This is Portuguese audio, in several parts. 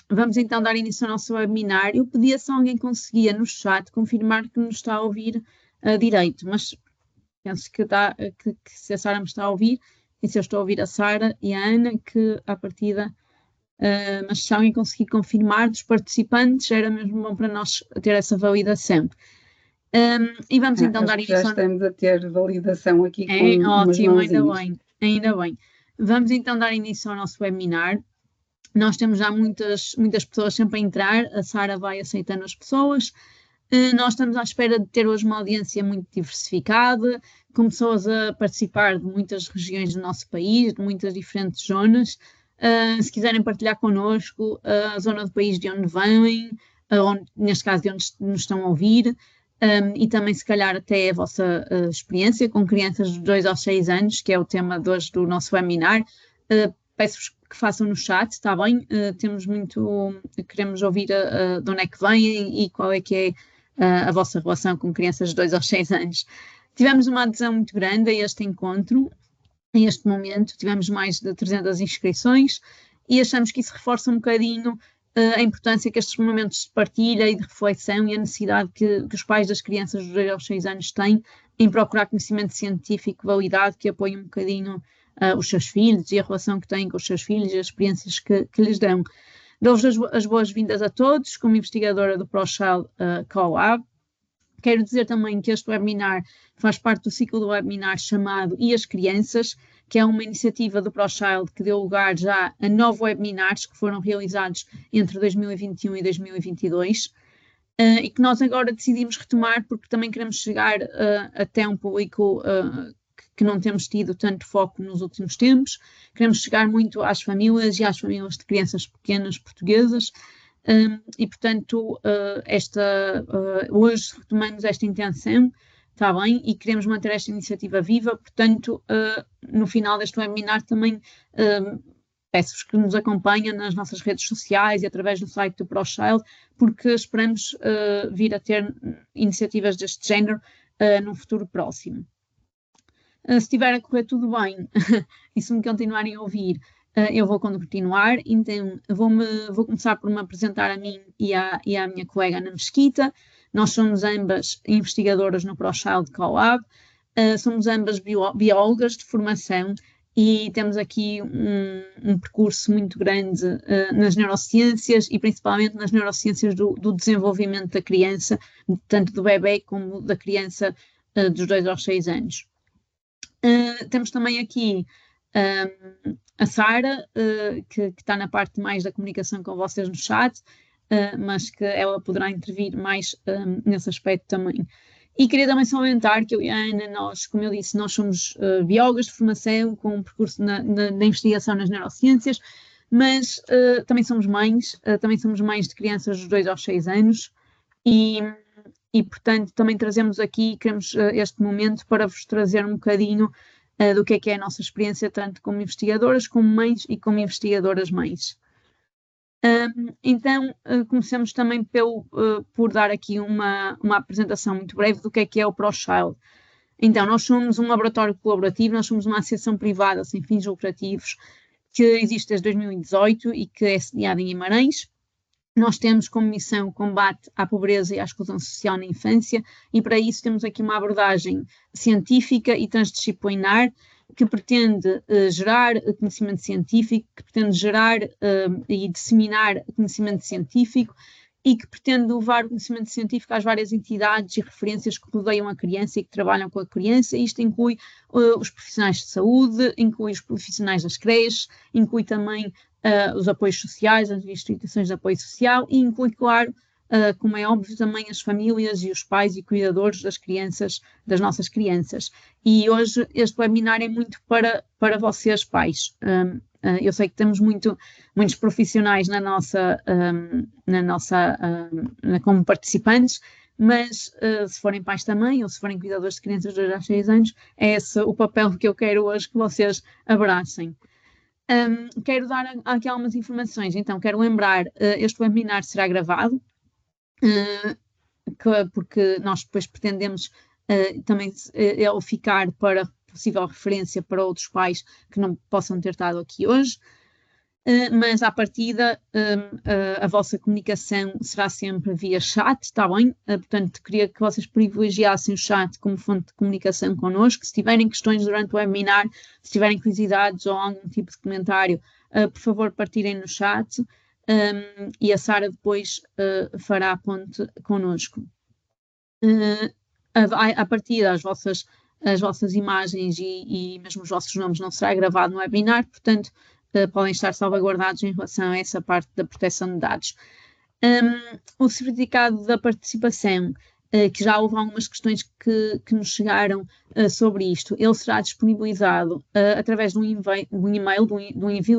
Vamos então dar início ao nosso webinar. Eu pedia se alguém conseguia no chat confirmar que nos está a ouvir direito, mas penso que se a Sara me está a ouvir, e se eu estou a ouvir a Sara e a Ana, que à partida, mas se alguém conseguir confirmar dos participantes, era mesmo bom para nós ter essa validação. E vamos então dar início. Já estamos a ter validação aqui com umas ótimo, mãozinhas. ainda bem. Vamos então dar início ao nosso webinar. Nós temos já muitas pessoas sempre a entrar, a Sara vai aceitando as pessoas. Nós estamos à espera de ter hoje uma audiência muito diversificada, com pessoas a participar de muitas regiões do nosso país, de muitas diferentes zonas. Se quiserem partilhar connosco a zona do país de onde vêm, neste caso de onde nos estão a ouvir, e também se calhar até a vossa experiência com crianças de 2 aos 6 anos, que é o tema de hoje do nosso webinar. Peço-vos que façam no chat, está bem? Queremos ouvir de onde é que vêm e qual é que é a vossa relação com crianças de 2 aos 6 anos. Tivemos uma adesão muito grande a este encontro, a este momento, tivemos mais de 300 inscrições e achamos que isso reforça um bocadinho a importância que estes momentos de partilha e de reflexão e a necessidade que os pais das crianças de 2 aos 6 anos têm em procurar conhecimento científico validado que apoie um bocadinho os seus filhos e a relação que têm com os seus filhos e as experiências que lhes dão. Dou-vos as boas-vindas a todos, como investigadora do ProChild Co-Lab. Quero dizer também que este webinar faz parte do ciclo do webinar chamado E as Crianças, que é uma iniciativa do ProChild que deu lugar já a 9 webinars que foram realizados entre 2021 e 2022 e que nós agora decidimos retomar porque também queremos chegar até um público que não temos tido tanto foco nos últimos tempos. Queremos chegar muito às famílias e às famílias de crianças pequenas portuguesas e, portanto, hoje retomamos esta intenção, está bem? E queremos manter esta iniciativa viva, portanto, no final deste webinar também peço-vos que nos acompanhem nas nossas redes sociais e através do site do ProChild, porque esperamos vir a ter iniciativas deste género num futuro próximo. Se estiver a correr tudo bem e se me continuarem a ouvir, eu vou continuar. Então, vou começar por me apresentar a mim e à minha colega Ana Mesquita. Nós somos ambas investigadoras no ProChild Co-Lab, somos ambas biólogas de formação e temos aqui um percurso muito grande nas neurociências e principalmente nas neurociências do desenvolvimento da criança, tanto do bebê como da criança dos 2 aos 6 anos. Temos também aqui a Sara, que está na parte mais da comunicação com vocês no chat, mas que ela poderá intervir mais nesse aspecto também. E queria também salientar que eu e a Ana, como eu disse, nós somos biólogas de formação com um percurso na investigação nas neurociências, mas também somos mães de crianças dos 2 aos 6 anos e, portanto, também trazemos aqui, queremos este momento para vos trazer um bocadinho do que é a nossa experiência, tanto como investigadoras, como mães e como investigadoras mães. Então, começamos também por dar aqui uma apresentação muito breve do que é o ProChild. Então, nós somos um laboratório colaborativo, nós somos uma associação privada sem fins lucrativos que existe desde 2018 e que é sediada em Guimarães. Nós temos como missão o combate à pobreza e à exclusão social na infância e para isso temos aqui uma abordagem científica e transdisciplinar que pretende gerar conhecimento científico, que pretende gerar e disseminar conhecimento científico e que pretende levar o conhecimento científico às várias entidades e referências que rodeiam a criança e que trabalham com a criança. Isto inclui os profissionais de saúde, inclui os profissionais das creches, inclui também os apoios sociais, as instituições de apoio social e inclui, claro, como é óbvio, também as famílias e os pais e cuidadores das crianças, das nossas crianças. E hoje este webinar é muito para vocês, pais. Eu sei que temos muitos profissionais como participantes, mas se forem pais também, ou se forem cuidadores de crianças de 2 a 6 anos, é esse o papel que eu quero hoje que vocês abracem. Quero dar aqui algumas informações. Então, quero lembrar, este webinar será gravado, porque nós depois pretendemos também ele ficar para possível referência para outros pais que não possam ter estado aqui hoje. mas à partida a vossa comunicação será sempre via chat, está bem? Portanto, queria que vocês privilegiassem o chat como fonte de comunicação connosco. Se tiverem questões durante o webinar, se tiverem curiosidades ou algum tipo de comentário, por favor partilhem no chat, e a Sara depois fará a ponte connosco. A partida, as vossas imagens e mesmo os vossos nomes não será gravado no webinar, portanto, podem estar salvaguardados em relação a essa parte da proteção de dados. O certificado da participação, que já houve algumas questões que nos chegaram sobre isto, ele será disponibilizado através de um envio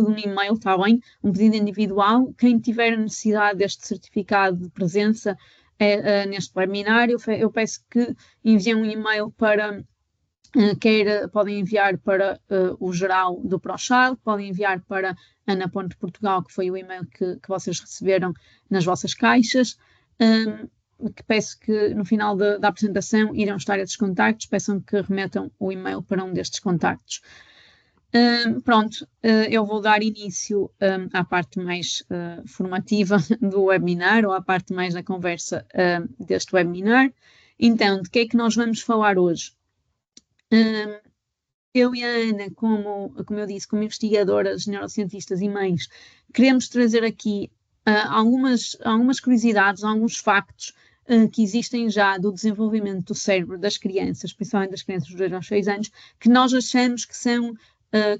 de um e-mail, está bem? Um pedido individual. Quem tiver a necessidade deste certificado de presença neste webinar, eu peço que enviem um e-mail para... podem enviar para o geral do ProChild, podem enviar para Ana.Portugal, que foi o e-mail que vocês receberam nas vossas caixas, que peço que no final da apresentação irão estar esses contactos, peçam que remetam o e-mail para um destes contactos. Pronto, eu vou dar início à parte mais formativa do webinar, ou à parte mais da conversa deste webinar. Então, de que é que nós vamos falar hoje? Eu e a Ana, como eu disse, como investigadoras, neurocientistas e mães, queremos trazer aqui algumas curiosidades, alguns factos que existem já do desenvolvimento do cérebro das crianças, principalmente das crianças dos 2 aos 6 anos, que nós achamos que são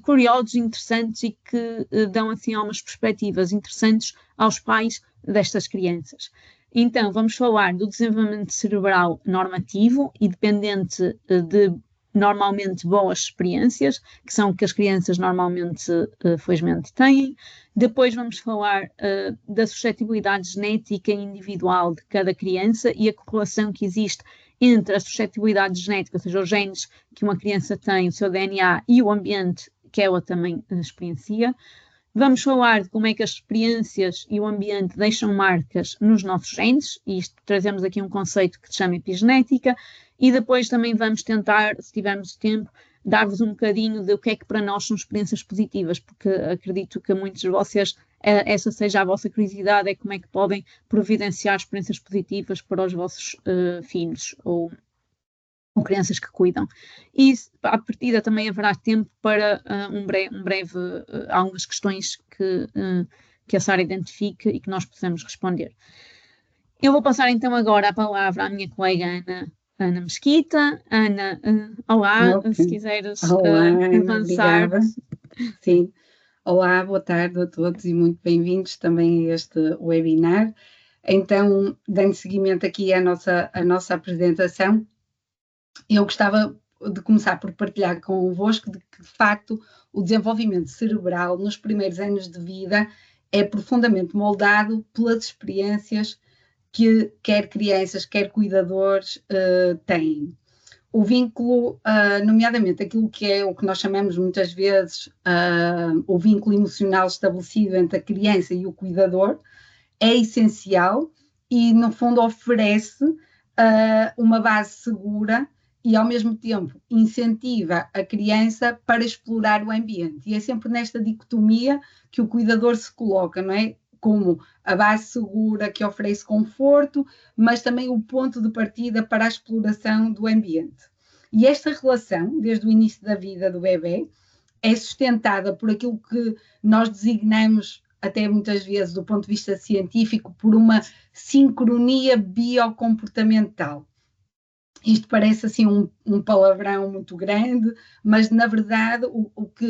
curiosos, interessantes e que dão assim algumas perspectivas interessantes aos pais destas crianças. Então, vamos falar do desenvolvimento cerebral normativo e dependente de normalmente boas experiências, que são o que as crianças normalmente, felizmente, têm. Depois vamos falar da suscetibilidade genética individual de cada criança e a correlação que existe entre a suscetibilidade genética, ou seja, os genes que uma criança tem, o seu DNA, e o ambiente que ela também experiencia. Vamos falar de como é que as experiências e o ambiente deixam marcas nos nossos genes, e isto trazemos aqui um conceito que se chama epigenética, e depois também vamos tentar, se tivermos tempo, dar-vos um bocadinho de o que é que para nós são experiências positivas, porque acredito que muitos de vocês, essa seja a vossa curiosidade, é como é que podem providenciar experiências positivas para os vossos filhos ou crianças que cuidam. E à partida também haverá tempo para algumas questões que a Sara identifique e que nós possamos responder. Eu vou passar então agora a palavra à minha colega Ana Mesquita. Ana, olá, se quiseres avançar. Obrigada. Sim, olá, boa tarde a todos e muito bem-vindos também a este webinar. Então, dando seguimento aqui à nossa apresentação, eu gostava de começar por partilhar convosco de que, de facto, o desenvolvimento cerebral nos primeiros anos de vida é profundamente moldado pelas experiências que quer crianças, quer cuidadores têm. O vínculo, nomeadamente aquilo que é o que nós chamamos muitas vezes o vínculo emocional estabelecido entre a criança e o cuidador, é essencial e, no fundo, oferece uma base segura e, ao mesmo tempo, incentiva a criança para explorar o ambiente. E é sempre nesta dicotomia que o cuidador se coloca, não é? Como a base segura que oferece conforto, mas também o ponto de partida para a exploração do ambiente. E esta relação, desde o início da vida do bebê, é sustentada por aquilo que nós designamos, até muitas vezes do ponto de vista científico, por uma sincronia biocomportamental. Isto parece assim um palavrão muito grande, mas na verdade o que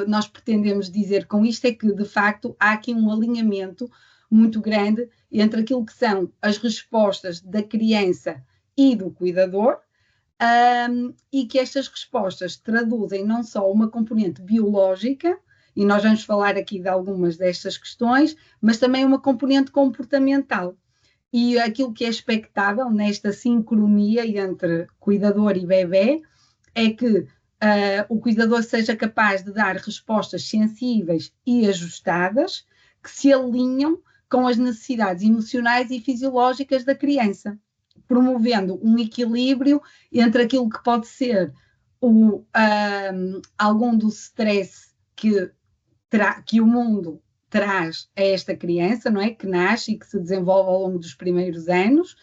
nós pretendemos dizer com isto é que de facto há aqui um alinhamento muito grande entre aquilo que são as respostas da criança e do cuidador, e que estas respostas traduzem não só uma componente biológica, e nós vamos falar aqui de algumas destas questões, mas também uma componente comportamental. E aquilo que é expectável nesta sincronia entre cuidador e bebê é que o cuidador seja capaz de dar respostas sensíveis e ajustadas que se alinham com as necessidades emocionais e fisiológicas da criança, promovendo um equilíbrio entre aquilo que pode ser algum do stress que o mundo traz a esta criança, não é? Que nasce e que se desenvolve ao longo dos primeiros anos,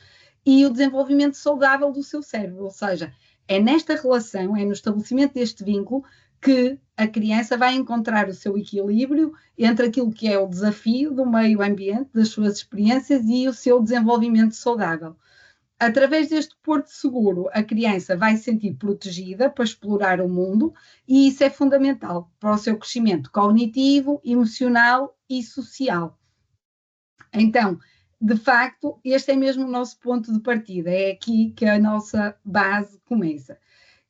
e o desenvolvimento saudável do seu cérebro, ou seja, é nesta relação, é no estabelecimento deste vínculo que a criança vai encontrar o seu equilíbrio entre aquilo que é o desafio do meio ambiente, das suas experiências e o seu desenvolvimento saudável. Através deste porto seguro, a criança vai se sentir protegida para explorar o mundo e isso é fundamental para o seu crescimento cognitivo, emocional e social. Então, de facto, este é mesmo o nosso ponto de partida, é aqui que a nossa base começa.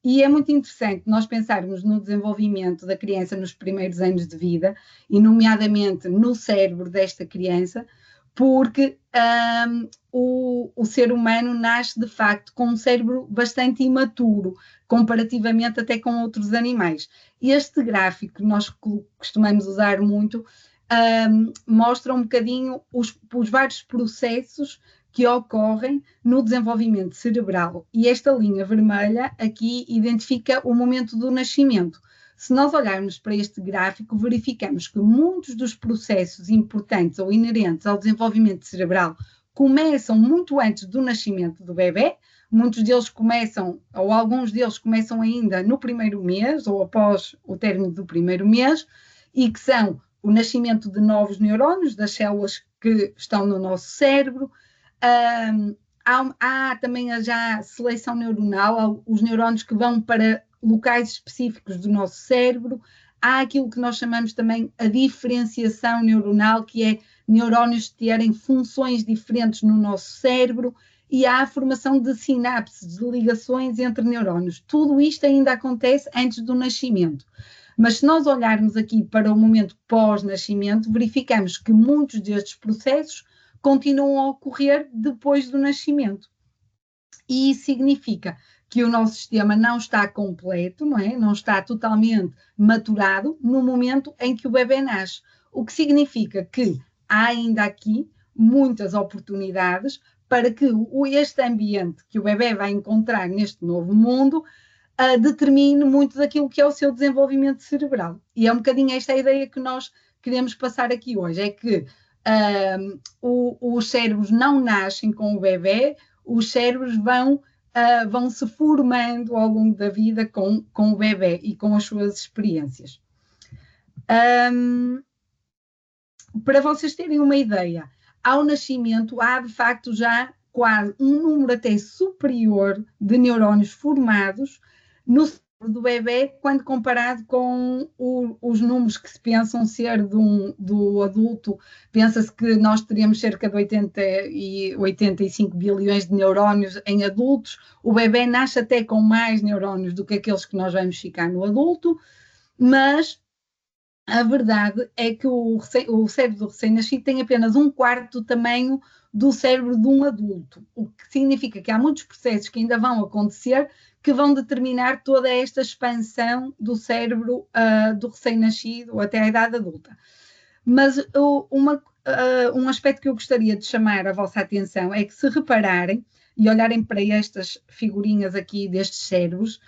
E é muito interessante nós pensarmos no desenvolvimento da criança nos primeiros anos de vida, e nomeadamente no cérebro desta criança, porque o ser humano nasce de facto com um cérebro bastante imaturo, comparativamente até com outros animais. Este gráfico que nós costumamos usar muito mostra um bocadinho os vários processos que ocorrem no desenvolvimento cerebral. E esta linha vermelha aqui identifica o momento do nascimento. Se nós olharmos para este gráfico, verificamos que muitos dos processos importantes ou inerentes ao desenvolvimento cerebral começam muito antes do nascimento do bebê. Muitos deles começam, ou alguns deles começam ainda no primeiro mês ou após o término do primeiro mês, e que são o nascimento de novos neurónios, das células que estão no nosso cérebro. Há também já seleção neuronal, os neurônios que vão para locais específicos do nosso cérebro. Há aquilo que nós chamamos também a diferenciação neuronal, que é neurónios terem funções diferentes no nosso cérebro, e há a formação de sinapses, de ligações entre neurónios. Tudo isto ainda acontece antes do nascimento. Mas se nós olharmos aqui para o momento pós-nascimento, verificamos que muitos destes processos continuam a ocorrer depois do nascimento. E isso significa que o nosso sistema não está completo, não é? Não está totalmente maturado no momento em que o bebê nasce. O que significa que há ainda aqui muitas oportunidades para que este ambiente que o bebê vai encontrar neste novo mundo determine muito daquilo que é o seu desenvolvimento cerebral. E é um bocadinho esta a ideia que nós queremos passar aqui hoje, é que os cérebros não nascem com o bebê, os cérebros vão se formando ao longo da vida com o bebê e com as suas experiências. Para vocês terem uma ideia, ao nascimento há de facto já quase um número até superior de neurónios formados no cérebro do bebê, quando comparado com os números que se pensam ser do adulto. Pensa-se que nós teríamos cerca de 85 bilhões de neurónios em adultos. O bebê nasce até com mais neurónios do que aqueles que nós vamos ficar no adulto, mas a verdade é que o cérebro do recém-nascido tem apenas 1/4 do tamanho do cérebro de um adulto, o que significa que há muitos processos que ainda vão acontecer que vão determinar toda esta expansão do cérebro do recém-nascido até à idade adulta. Mas um aspecto que eu gostaria de chamar a vossa atenção é que, se repararem e olharem para estas figurinhas aqui destes cérebros,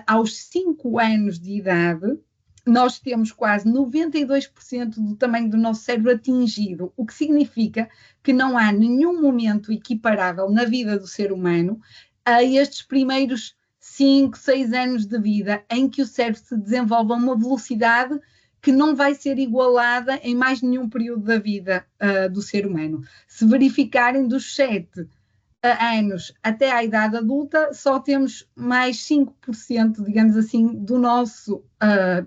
aos 5 anos de idade, nós temos quase 92% do tamanho do nosso cérebro atingido, o que significa que não há nenhum momento equiparável na vida do ser humano a estes primeiros 5, 6 anos de vida, em que o cérebro se desenvolve a uma velocidade que não vai ser igualada em mais nenhum período da vida do ser humano. Se verificarem dos 7 anos até à idade adulta, só temos mais 5%, digamos assim, do nosso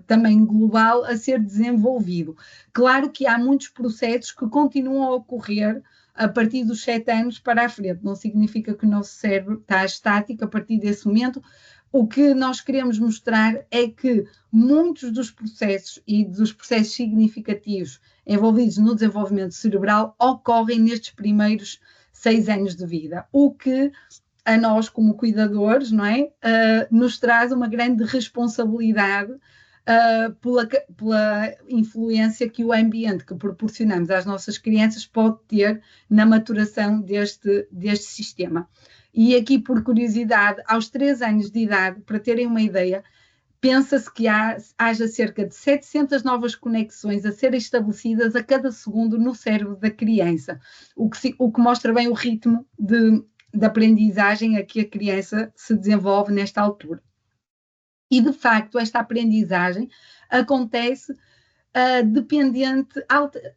tamanho global a ser desenvolvido. Claro que há muitos processos que continuam a ocorrer a partir dos 7 anos para a frente. Não significa que o nosso cérebro está estático a partir desse momento. O que nós queremos mostrar é que muitos dos processos e dos processos significativos envolvidos no desenvolvimento cerebral ocorrem nestes primeiros 6 anos de vida, o que a nós, como cuidadores, não é, nos traz uma grande responsabilidade pela influência que o ambiente que proporcionamos às nossas crianças pode ter na maturação deste sistema. E aqui, por curiosidade, aos 3 anos de idade, para terem uma ideia, pensa-se que haja cerca de 700 novas conexões a serem estabelecidas a cada segundo no cérebro da criança, o que mostra bem o ritmo de aprendizagem a que a criança se desenvolve nesta altura. E, de facto, esta aprendizagem acontece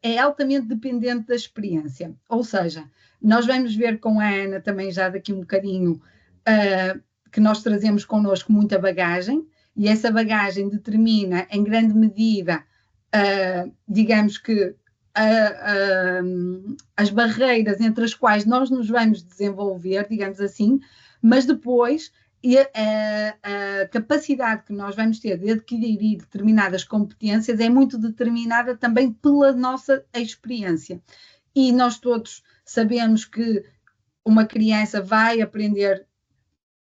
é altamente dependente da experiência. Ou seja, nós vamos ver com a Ana também já daqui um bocadinho que nós trazemos connosco muita bagagem, e essa bagagem determina em grande medida, digamos que, as barreiras entre as quais nós nos vamos desenvolver, digamos assim, mas depois a capacidade que nós vamos ter de adquirir determinadas competências é muito determinada também pela nossa experiência. E nós todos sabemos que uma criança vai aprender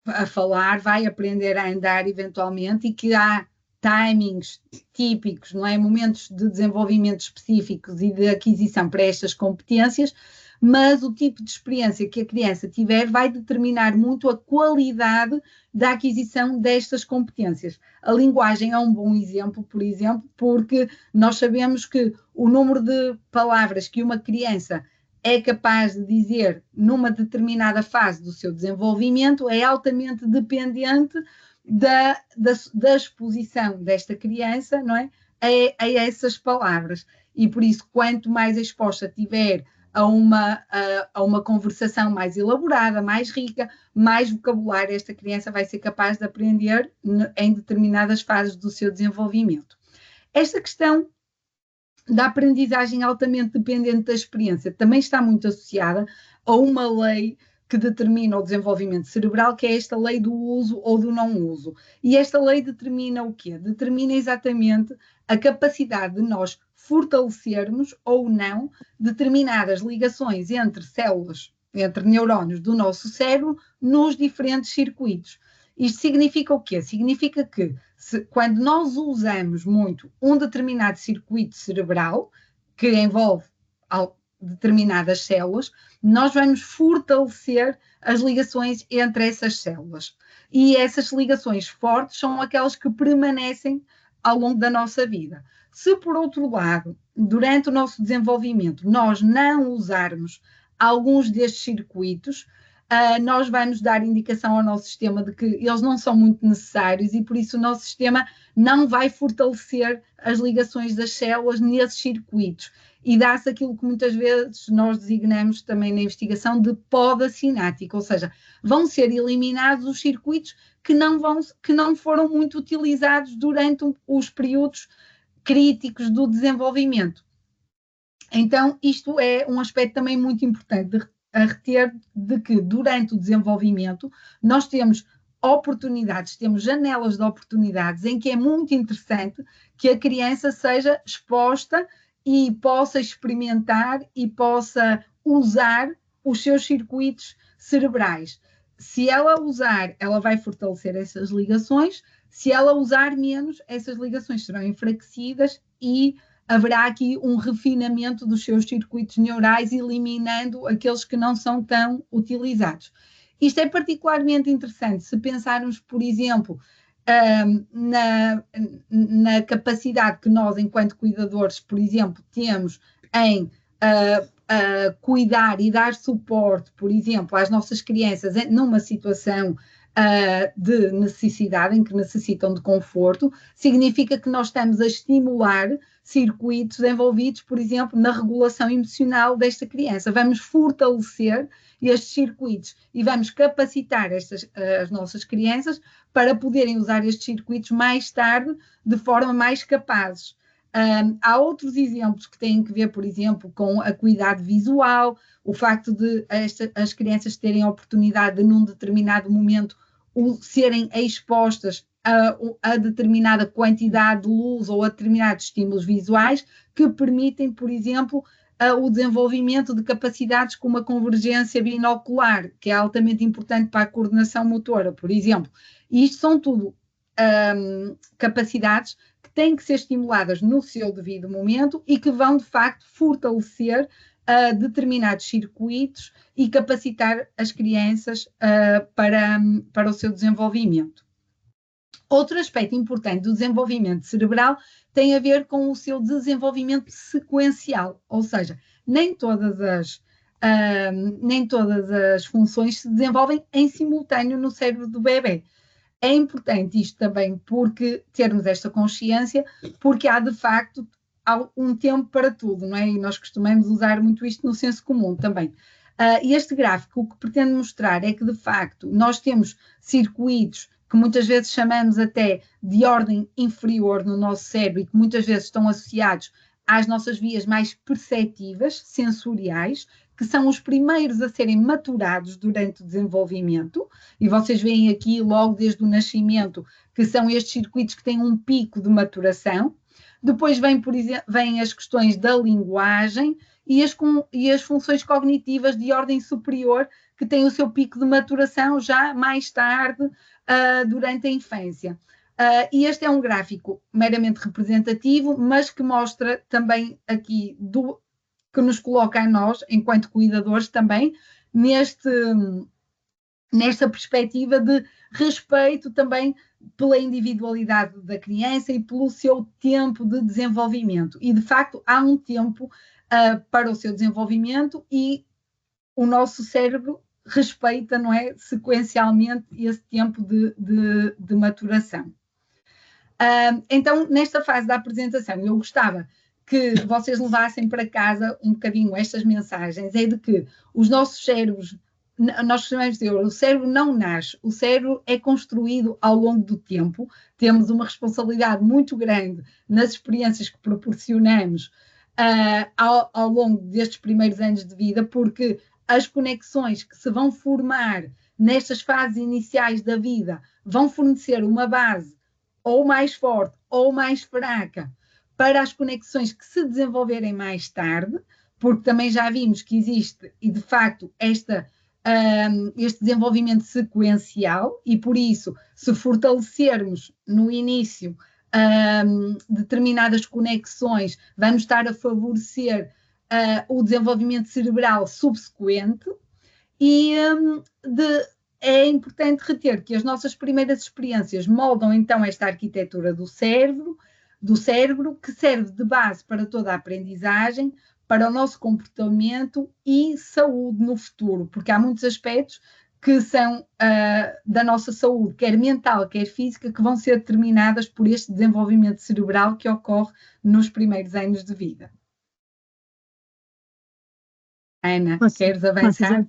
a falar, vai aprender a andar eventualmente, e que há timings típicos, não é? Momentos de desenvolvimento específicos e de aquisição para estas competências, mas o tipo de experiência que a criança tiver vai determinar muito a qualidade da aquisição destas competências. A linguagem é um bom exemplo, por exemplo, porque nós sabemos que o número de palavras que uma criança é capaz de dizer numa determinada fase do seu desenvolvimento é altamente dependente da exposição desta criança, não é? A essas palavras. E por isso, quanto mais exposta tiver a uma conversação mais elaborada, mais rica, mais vocabulário esta criança vai ser capaz de aprender em determinadas fases do seu desenvolvimento. Esta questão da aprendizagem altamente dependente da experiência também está muito associada a uma lei que determina o desenvolvimento cerebral, que é esta lei do uso ou do não uso. E esta lei determina o quê? Determina exatamente a capacidade de nós fortalecermos ou não determinadas ligações entre células, entre neurónios do nosso cérebro, nos diferentes circuitos. Isto significa o quê? Significa que quando nós usamos muito um determinado circuito cerebral, que envolve determinadas células, nós vamos fortalecer as ligações entre essas células. E essas ligações fortes são aquelas que permanecem ao longo da nossa vida. Se, por outro lado, durante o nosso desenvolvimento, nós não usarmos alguns destes circuitos, nós vamos dar indicação ao nosso sistema de que eles não são muito necessários, e por isso o nosso sistema não vai fortalecer as ligações das células nesses circuitos. E dá-se aquilo que muitas vezes nós designamos também na investigação de poda sináptica, ou seja, vão ser eliminados os circuitos que não foram muito utilizados durante os períodos críticos do desenvolvimento. Então, isto é um aspecto também muito importante a reter, de que durante o desenvolvimento nós temos oportunidades, temos janelas de oportunidades em que é muito interessante que a criança seja exposta e possa experimentar e possa usar os seus circuitos cerebrais. Se ela usar, ela vai fortalecer essas ligações. Se ela usar menos, essas ligações serão enfraquecidas e haverá aqui um refinamento dos seus circuitos neurais, eliminando aqueles que não são tão utilizados. Isto é particularmente interessante se pensarmos, por exemplo, na capacidade que nós, enquanto cuidadores, por exemplo, temos em cuidar e dar suporte, por exemplo, às nossas crianças numa situação de necessidade, em que necessitam de conforto. Significa que nós estamos a estimular circuitos envolvidos, por exemplo, na regulação emocional desta criança. Vamos fortalecer estes circuitos e vamos capacitar as nossas crianças para poderem usar estes circuitos mais tarde de forma mais capazes. Há outros exemplos que têm que ver, por exemplo, com a acuidade visual, o facto de as crianças terem a oportunidade de, num determinado momento, serem expostas a determinada quantidade de luz ou a determinados estímulos visuais que permitem, por exemplo, o desenvolvimento de capacidades como a convergência binocular, que é altamente importante para a coordenação motora, por exemplo. E isto são tudo capacidades que têm que ser estimuladas no seu devido momento e que vão, de facto, fortalecer determinados circuitos e capacitar as crianças para o seu desenvolvimento. Outro aspecto importante do desenvolvimento cerebral tem a ver com o seu desenvolvimento sequencial, ou seja, nem todas as funções se desenvolvem em simultâneo no cérebro do bebê. É importante isto também porque termos esta consciência, porque há de facto um tempo para tudo, não é? E nós costumamos usar muito isto no senso comum também. E este gráfico o que pretende mostrar é que, de facto, nós temos circuitos que muitas vezes chamamos até de ordem inferior no nosso cérebro e que muitas vezes estão associados às nossas vias mais perceptivas, sensoriais, que são os primeiros a serem maturados durante o desenvolvimento, e vocês veem aqui logo desde o nascimento que são estes circuitos que têm um pico de maturação. Depois vêm as questões da linguagem e as funções cognitivas de ordem superior, que têm o seu pico de maturação já mais tarde, durante a infância. E este é um gráfico meramente representativo, mas que mostra também aqui, que nos coloca a nós, enquanto cuidadores também, nesta perspectiva de respeito também pela individualidade da criança e pelo seu tempo de desenvolvimento. E, de facto, há um tempo para o seu desenvolvimento e o nosso cérebro respeita, não é, sequencialmente esse tempo de maturação. Então, nesta fase da apresentação, eu gostava que vocês levassem para casa um bocadinho estas mensagens, é de que os nossos cérebros, nós costumamos dizer, o cérebro não nasce, o cérebro é construído ao longo do tempo, temos uma responsabilidade muito grande nas experiências que proporcionamos ao longo destes primeiros anos de vida, porque as conexões que se vão formar nestas fases iniciais da vida vão fornecer uma base ou mais forte ou mais fraca para as conexões que se desenvolverem mais tarde, porque também já vimos que existe, e de facto, este desenvolvimento sequencial, e por isso, se fortalecermos no início determinadas conexões, vamos estar a favorecer o desenvolvimento cerebral subsequente, e é importante reter que as nossas primeiras experiências moldam então esta arquitetura do cérebro, que serve de base para toda a aprendizagem, para o nosso comportamento e saúde no futuro, porque há muitos aspectos que são da nossa saúde, quer mental, quer física, que vão ser determinadas por este desenvolvimento cerebral que ocorre nos primeiros anos de vida. Ana, queres avançar?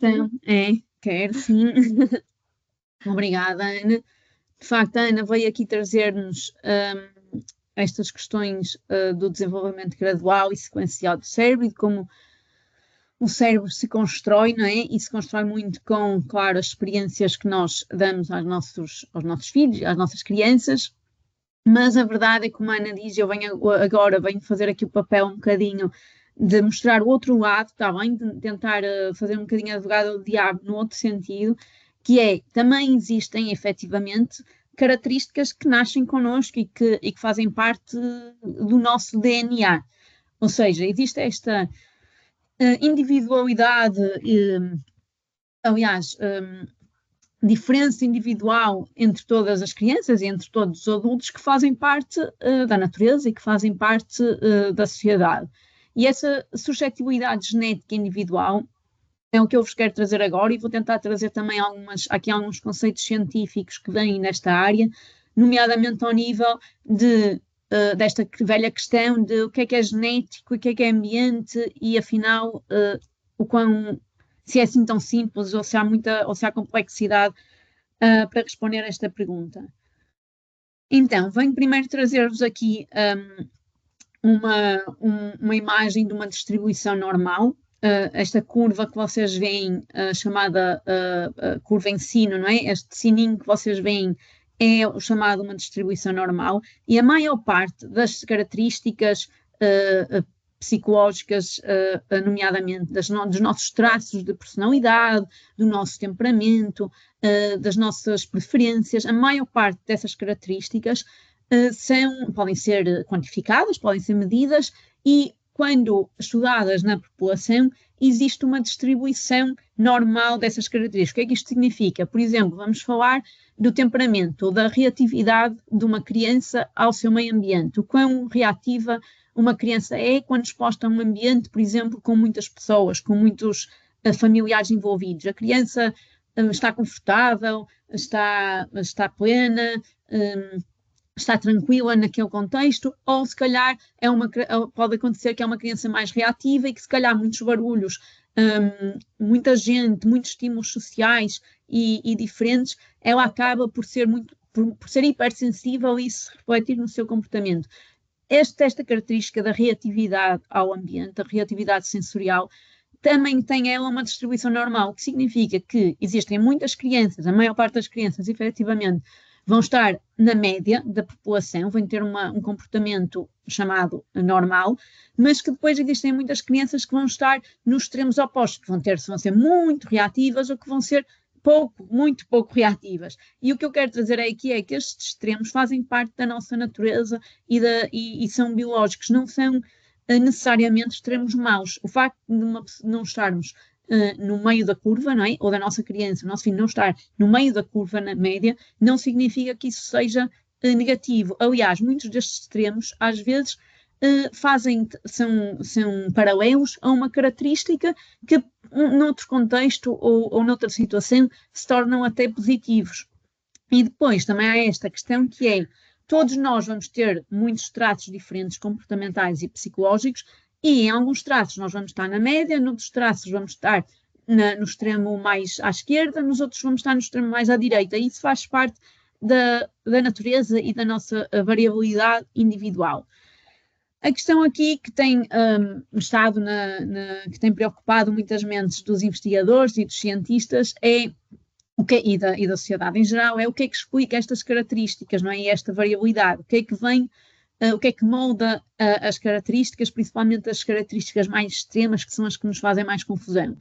Quero, sim. Obrigada, Ana. De facto, a Ana veio aqui trazer-nos estas questões do desenvolvimento gradual e sequencial do cérebro e de como o cérebro se constrói, não é? E se constrói muito com, claro, as experiências que nós damos aos nossos filhos, às nossas crianças. Mas a verdade é que, como a Ana diz, eu venho fazer aqui o papel um bocadinho de mostrar o outro lado, está bem? De tentar fazer um bocadinho advogado do diabo no outro sentido, que é, também existem efetivamente características que nascem connosco e que fazem parte do nosso DNA. Ou seja, existe esta individualidade, diferença individual entre todas as crianças e entre todos os adultos que fazem parte da natureza e que fazem parte da sociedade. E essa suscetibilidade genética individual é o que eu vos quero trazer agora, e vou tentar trazer também alguns conceitos científicos que vêm nesta área, nomeadamente ao nível desta velha questão de o que é genético, o que é ambiente, e afinal se é assim tão simples ou se há complexidade para responder a esta pergunta. Então, venho primeiro trazer-vos aqui uma imagem de uma distribuição normal. Esta curva que vocês veem, chamada curva em sino, não é? Este sininho que vocês veem é o chamado uma distribuição normal, e a maior parte das características psicológicas, nomeadamente dos nossos traços de personalidade, do nosso temperamento, das nossas preferências, a maior parte dessas características podem ser quantificadas, podem ser medidas, e quando estudadas na população, existe uma distribuição normal dessas características. O que é que isto significa? Por exemplo, vamos falar do temperamento ou da reatividade de uma criança ao seu meio ambiente. O quão reativa uma criança é quando exposta a um ambiente, por exemplo, com muitas pessoas, com muitos familiares envolvidos. A criança está confortável, está plena, está tranquila naquele contexto, ou se calhar pode acontecer que é uma criança mais reativa e que se calhar muitos barulhos, muita gente, muitos estímulos sociais e diferentes, ela acaba por ser hipersensível e se refletir no seu comportamento. Esta característica da reatividade ao ambiente, a reatividade sensorial, também tem ela uma distribuição normal, o que significa que existem muitas crianças, a maior parte das crianças, efetivamente, vão estar na média da população, vão ter um comportamento chamado normal, mas que depois existem muitas crianças que vão estar nos extremos opostos, que vão ser muito reativas ou que vão ser muito pouco reativas. E o que eu quero trazer aqui é que estes extremos fazem parte da nossa natureza e são biológicos, não são necessariamente extremos maus. O facto de não estarmos no meio da curva, não é? Ou da nossa criança, o nosso filho não estar no meio da curva, na média, não significa que isso seja negativo. Aliás, muitos destes extremos, às vezes, são paralelos a uma característica que, noutro contexto ou noutra situação, se tornam até positivos. E depois também há esta questão que é, todos nós vamos ter muitos traços diferentes comportamentais e psicológicos, e em alguns traços nós vamos estar na média, noutros traços vamos estar no extremo mais à esquerda, nos outros vamos estar no extremo mais à direita. E isso faz parte da natureza e da nossa variabilidade individual. A questão aqui que tem estado que tem preocupado muitas mentes dos investigadores e dos cientistas e da sociedade em geral, é o que é que explica estas características, não é? E esta variabilidade, o que é que vem, o que é que molda as características, principalmente as características mais extremas, que são as que nos fazem mais confusão.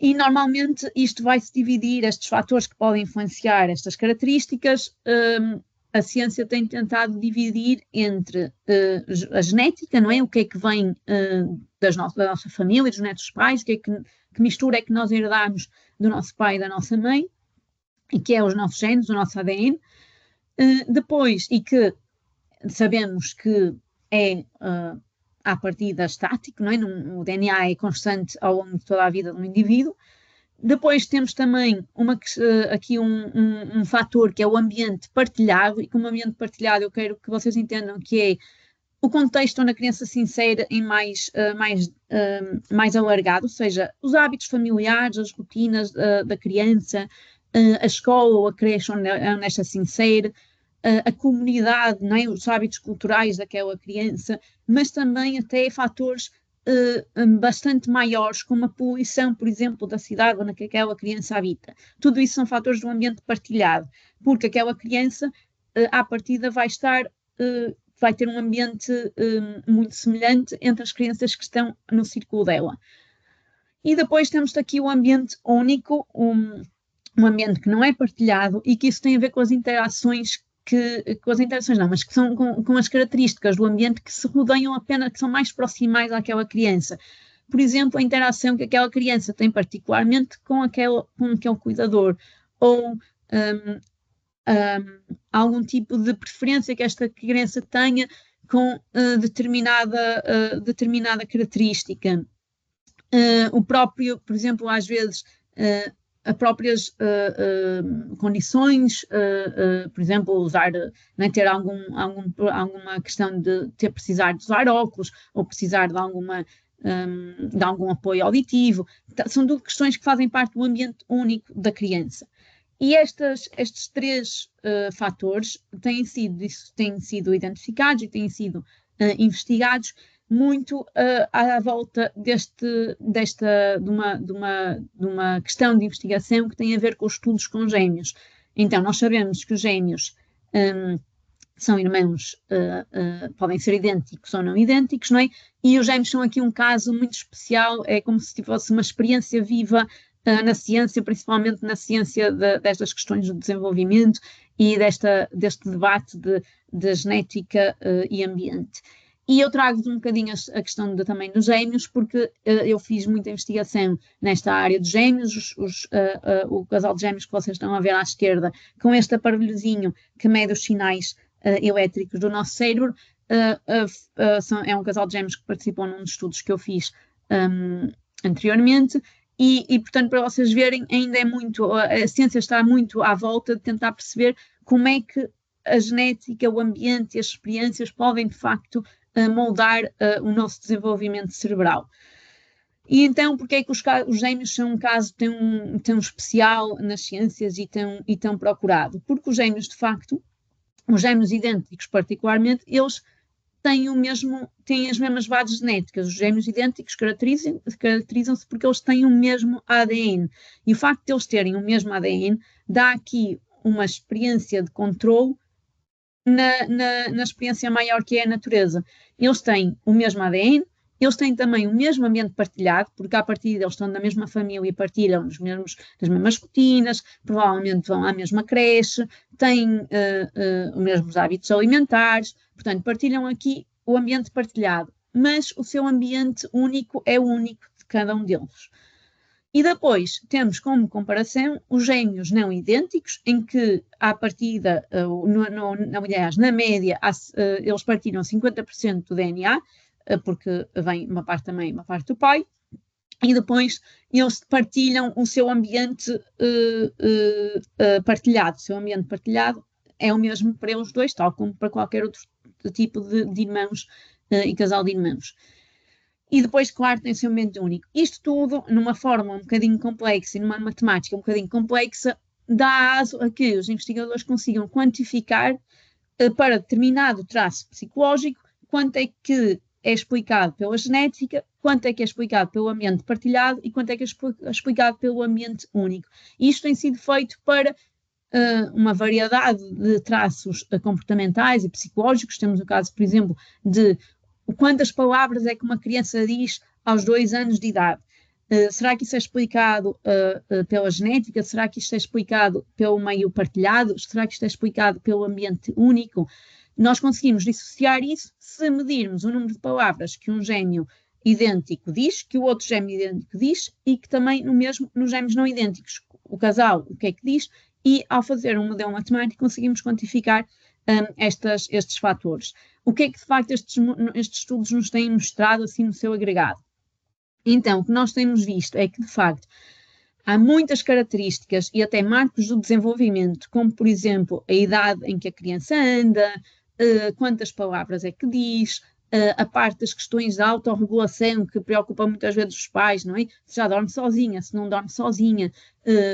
E normalmente isto vai-se dividir, estes fatores que podem influenciar estas características, a ciência tem tentado dividir entre a genética, não é? O que é que vem da nossa família, dos nossos pais, que mistura é que nós herdamos do nosso pai e da nossa mãe, e que é os nossos genes, o nosso ADN. Depois, e que sabemos que é à partida estático, não é? O DNA é constante ao longo de toda a vida do indivíduo. Depois temos também aqui um fator que é o ambiente partilhado, e como ambiente partilhado eu quero que vocês entendam que é o contexto onde a criança se insere em mais alargado, ou seja, os hábitos familiares, as rotinas da criança, a escola ou a creche onde esta se insere, a comunidade, não é? Os hábitos culturais daquela criança, mas também até fatores bastante maiores, como a poluição, por exemplo, da cidade onde aquela criança habita. Tudo isso são fatores do ambiente partilhado, porque aquela criança, à partida, vai ter um ambiente muito semelhante entre as crianças que estão no círculo dela. E depois temos aqui o ambiente único, um ambiente que não é partilhado, e que isso tem a ver com as interações mas que são com as características do ambiente que se rodeiam apenas, que são mais proximais àquela criança. Por exemplo, a interação que aquela criança tem particularmente com aquele cuidador, ou algum tipo de preferência que esta criança tenha com determinada característica. O próprio, por exemplo, às vezes, as próprias condições, por exemplo, ter alguma questão de precisar de usar óculos, ou precisar de algum apoio auditivo. São tudo questões que fazem parte do ambiente único da criança. E estes três fatores têm sido identificados e têm sido investigados muito à volta de uma questão de investigação que tem a ver com os estudos com gêmeos. Então, nós sabemos que os gêmeos são irmãos, podem ser idênticos ou não idênticos, não é? E os gêmeos são aqui um caso muito especial, é como se fosse uma experiência viva na ciência, principalmente na ciência destas questões do desenvolvimento e deste debate de genética e ambiente. E eu trago-vos um bocadinho a questão também dos gêmeos, porque eu fiz muita investigação nesta área dos gêmeos, o casal de gêmeos que vocês estão a ver à esquerda, com este aparelhozinho que mede os sinais elétricos do nosso cérebro, é um casal de gêmeos que participou num dos estudos que eu fiz anteriormente, e portanto, para vocês verem, ainda é muito, a ciência está muito à volta de tentar perceber como é que a genética, o ambiente e as experiências podem, de facto, moldar o nosso desenvolvimento cerebral. E então, porque é que os gêmeos são um caso tão especial nas ciências e tão procurado? Porque os gêmeos, de facto, os gêmeos idênticos particularmente, eles têm as mesmas bases genéticas. Os gêmeos idênticos caracterizam-se porque eles têm o mesmo ADN. E o facto de eles terem o mesmo ADN dá aqui uma experiência de controle na experiência maior que é a natureza. Eles têm o mesmo ADN, eles têm também o mesmo ambiente partilhado, porque à partida eles estão da mesma família e partilham das mesmas rotinas, provavelmente vão à mesma creche, têm os mesmos hábitos alimentares, portanto, partilham aqui o ambiente partilhado, mas o seu ambiente único é o único de cada um deles. E depois temos como comparação os gêmeos não idênticos, em que à partida, aliás, na média, eles partilham 50% do DNA, porque vem uma parte da mãe e uma parte do pai, e depois eles partilham o seu ambiente partilhado. O seu ambiente partilhado é o mesmo para eles dois, tal como para qualquer outro tipo de irmãos e casal de irmãos. E depois, claro, tem o seu ambiente único. Isto tudo, numa forma um bocadinho complexa e numa matemática um bocadinho complexa, dá aso a que os investigadores consigam quantificar para determinado traço psicológico quanto é que é explicado pela genética, quanto é que é explicado pelo ambiente partilhado e quanto é que é explicado pelo ambiente único. E isto tem sido feito para uma variedade de traços comportamentais e psicológicos. Temos o caso, por exemplo, de quantas palavras é que uma criança diz aos 2 anos de idade. Será que isso é explicado pela genética? Será que isto é explicado pelo meio partilhado? Será que isto é explicado pelo ambiente único? Nós conseguimos dissociar isso se medirmos o número de palavras que um gêmeo idêntico diz, que o outro gêmeo idêntico diz, e que também nos gêmeos não idênticos, o casal, o que é que diz, e ao fazer um modelo matemático conseguimos quantificar estes fatores. O que é que de facto estes estudos nos têm mostrado assim no seu agregado? Então, o que nós temos visto é que de facto há muitas características e até marcos do desenvolvimento, como por exemplo a idade em que a criança anda, quantas palavras é que diz, a parte das questões de autorregulação que preocupa muitas vezes os pais, não é? Se já dorme sozinha, se não dorme sozinha,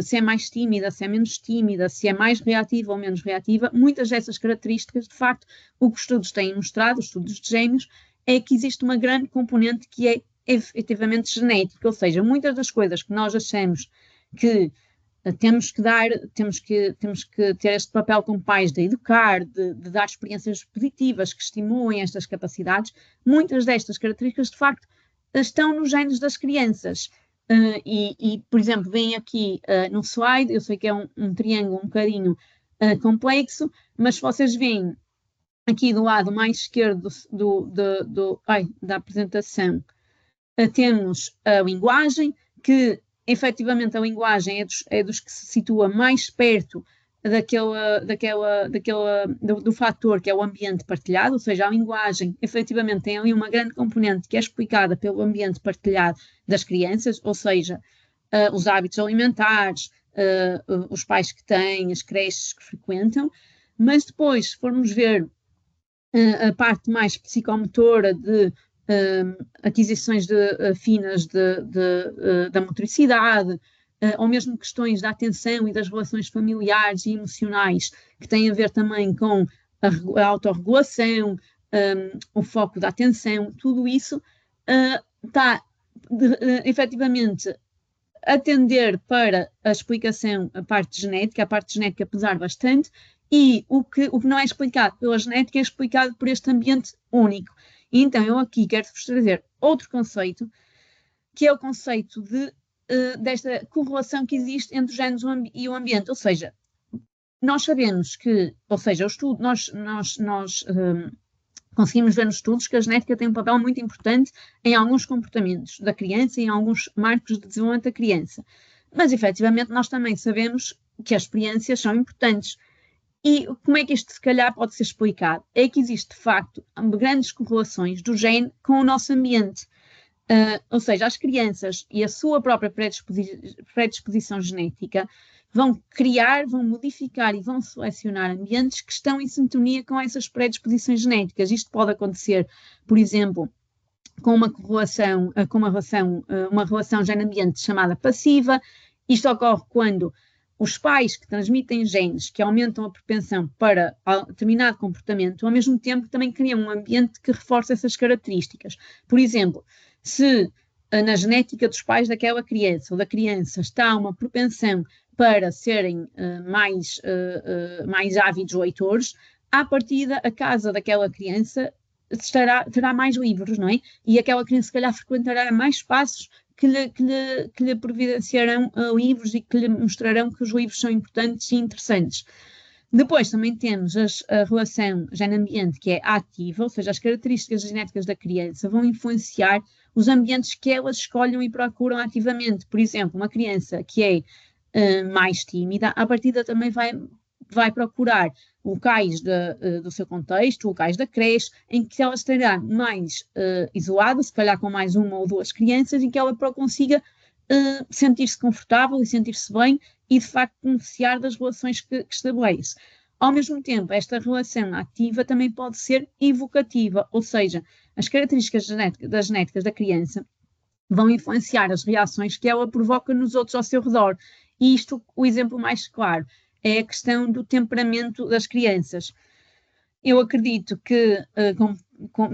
se é mais tímida, se é menos tímida, se é mais reativa ou menos reativa. Muitas dessas características, de facto, o que os estudos têm mostrado, os estudos de gêmeos, é que existe uma grande componente que é efetivamente genética, ou seja, muitas das coisas que nós achamos que temos que ter este papel como pais de educar, de dar experiências positivas que estimulem estas capacidades. Muitas destas características, de facto, estão nos genes das crianças. Por exemplo, vem aqui no slide, eu sei que é um triângulo um bocadinho complexo, mas se vocês veem aqui do lado mais esquerdo da apresentação, temos a linguagem, que efetivamente a linguagem é dos que se situa mais perto do fator que é o ambiente partilhado, ou seja, a linguagem efetivamente tem ali uma grande componente que é explicada pelo ambiente partilhado das crianças, ou seja, os hábitos alimentares, os pais que têm, as creches que frequentam, mas depois, se formos ver a parte mais psicomotora de aquisições finas da motricidade, ou mesmo questões da atenção e das relações familiares e emocionais, que têm a ver também com a autorregulação, o foco da atenção, tudo isso está efetivamente a tender para a explicação, a parte genética pesar bastante, e o que não é explicado pela genética é explicado por este ambiente único. E então eu aqui quero-vos trazer outro conceito, que é o conceito desta correlação que existe entre os genes e o ambiente. Ou seja, nós sabemos que, ou seja, o estudo, nós Conseguimos ver nos estudos que a genética tem um papel muito importante em alguns comportamentos da criança e em alguns marcos de desenvolvimento da criança. Mas, efetivamente, nós também sabemos que as experiências são importantes. E como é que isto, se calhar, pode ser explicado? É que existe, de facto, grandes correlações do gene com o nosso ambiente. Ou seja, as crianças e a sua própria predisposição genética vão criar, vão modificar e vão selecionar ambientes que estão em sintonia com essas predisposições genéticas. Isto pode acontecer, por exemplo, com uma relação gene-ambiente chamada passiva. Isto ocorre quando os pais que transmitem genes que aumentam a propensão para determinado comportamento, ao mesmo tempo também criam um ambiente que reforça essas características. Por exemplo, se na genética dos pais daquela criança ou da criança está uma propensão para serem mais ávidos leitores, à partida, a casa daquela criança terá mais livros, não é? E aquela criança, se calhar, frequentará mais espaços que lhe providenciarão livros e que lhe mostrarão que os livros são importantes e interessantes. Depois também temos a relação gene-ambiente, que é ativa, ou seja, as características genéticas da criança vão influenciar os ambientes que elas escolhem e procuram ativamente. Por exemplo, uma criança que é mais tímida, à partida também vai procurar locais do seu contexto, locais da creche, em que ela estará mais isolada, se calhar com mais uma ou duas crianças, em que ela consiga sentir-se confortável e sentir-se bem e, de facto, beneficiar das relações que estabelece. Ao mesmo tempo, esta relação ativa também pode ser evocativa, ou seja, as características genéticas da criança vão influenciar as reações que ela provoca nos outros ao seu redor. E isto, o exemplo mais claro, é a questão do temperamento das crianças. Eu acredito que,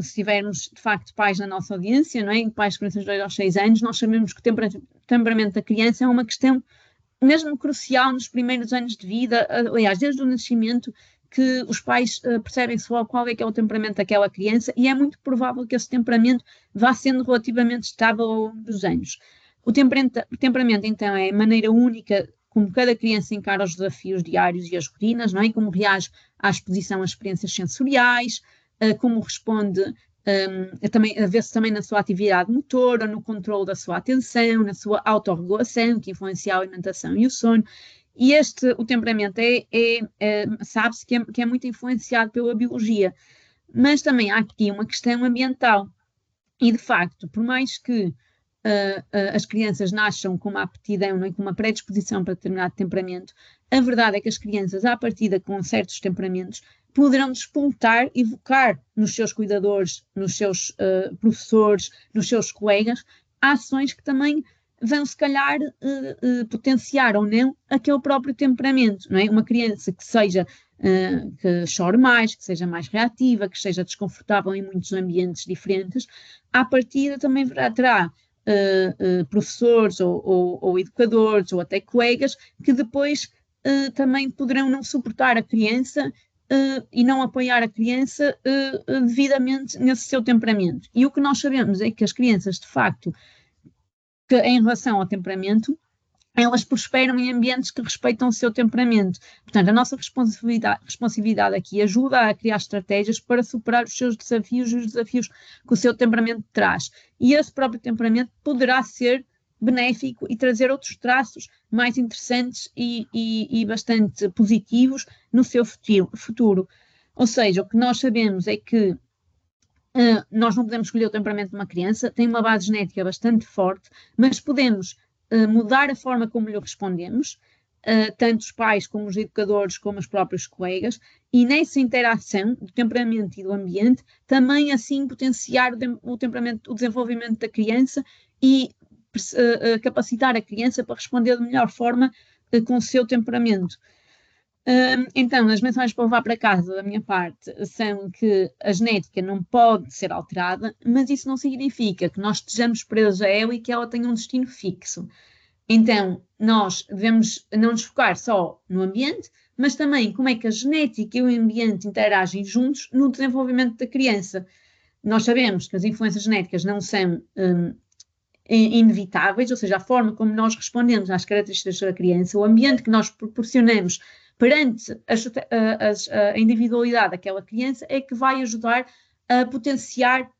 se tivermos, de facto, pais na nossa audiência, não é? Pais de crianças de 2 aos 6 anos, nós sabemos que o temperamento da criança é uma questão mesmo crucial nos primeiros anos de vida, aliás, desde o nascimento, que os pais percebem só qual é que é o temperamento daquela criança e é muito provável que esse temperamento vá sendo relativamente estável ao longo dos anos. O temperamento, então, é a maneira única como cada criança encara os desafios diários e as rotinas, não é? Como reage à exposição às experiências sensoriais, como responde a ver-se também na sua atividade motora, no controle da sua atenção, na sua autorregulação, que influencia a alimentação e o sono. E o temperamento sabe-se que é muito influenciado pela biologia, mas também há aqui uma questão ambiental. E, de facto, por mais que as crianças nasçam com uma aptidão, não é? Com uma predisposição para determinado temperamento, a verdade é que as crianças, à partida com certos temperamentos, poderão despontar, evocar nos seus cuidadores, nos seus professores, nos seus colegas, ações que também vão, se calhar, potenciar ou não aquele próprio temperamento, não é? Uma criança que que chore mais, que seja mais reativa, que seja desconfortável em muitos ambientes diferentes, à partida também terá professores ou educadores ou até colegas que depois também poderão não suportar a criança e não apoiar a criança devidamente nesse seu temperamento. E o que nós sabemos é que as crianças, de facto, que em relação ao temperamento, elas prosperam em ambientes que respeitam o seu temperamento. Portanto, a nossa responsabilidade aqui ajuda a criar estratégias para superar os seus desafios e os desafios que o seu temperamento traz. E esse próprio temperamento poderá ser benéfico e trazer outros traços mais interessantes e bastante positivos no seu futuro. Ou seja, o que nós sabemos é que nós não podemos escolher o temperamento de uma criança, tem uma base genética bastante forte, mas podemos mudar a forma como lhe respondemos, tanto os pais como os educadores, como os próprios colegas, e nessa interação do temperamento e do ambiente, também assim potenciar o desenvolvimento da criança e capacitar a criança para responder de melhor forma com o seu temperamento. Então, as mensagens para levar para casa da minha parte são que a genética não pode ser alterada, mas isso não significa que nós estejamos presos a ela e que ela tenha um destino fixo. Então, nós devemos não nos focar só no ambiente, mas também como é que a genética e o ambiente interagem juntos no desenvolvimento da criança. Nós sabemos que as influências genéticas não são inevitáveis, ou seja, a forma como nós respondemos às características da criança, o ambiente que nós proporcionamos perante a individualidade daquela criança é que vai ajudar a potenciar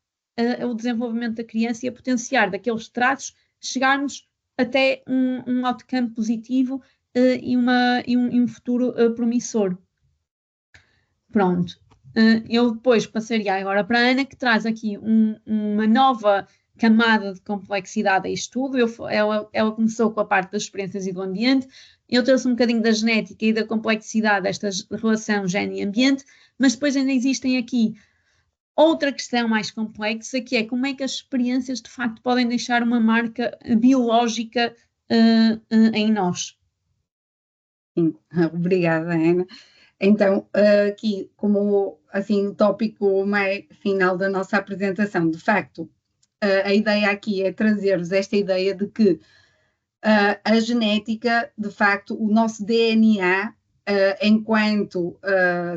o desenvolvimento da criança e a potenciar daqueles traços chegarmos até um outcome positivo e um futuro promissor. Pronto. Eu depois passaria agora para a Ana, que traz aqui uma nova camada de complexidade a isto tudo. Ela começou com a parte das experiências e do ambiente, eu trouxe um bocadinho da genética e da complexidade desta relação gene e ambiente, mas depois ainda existem aqui outra questão mais complexa, que é como é que as experiências de facto podem deixar uma marca biológica em nós. Sim, obrigada, Ana. Então, aqui, como assim, o tópico mais final da nossa apresentação, de facto, a ideia aqui é trazer-vos esta ideia de que a genética, de facto, o nosso DNA, enquanto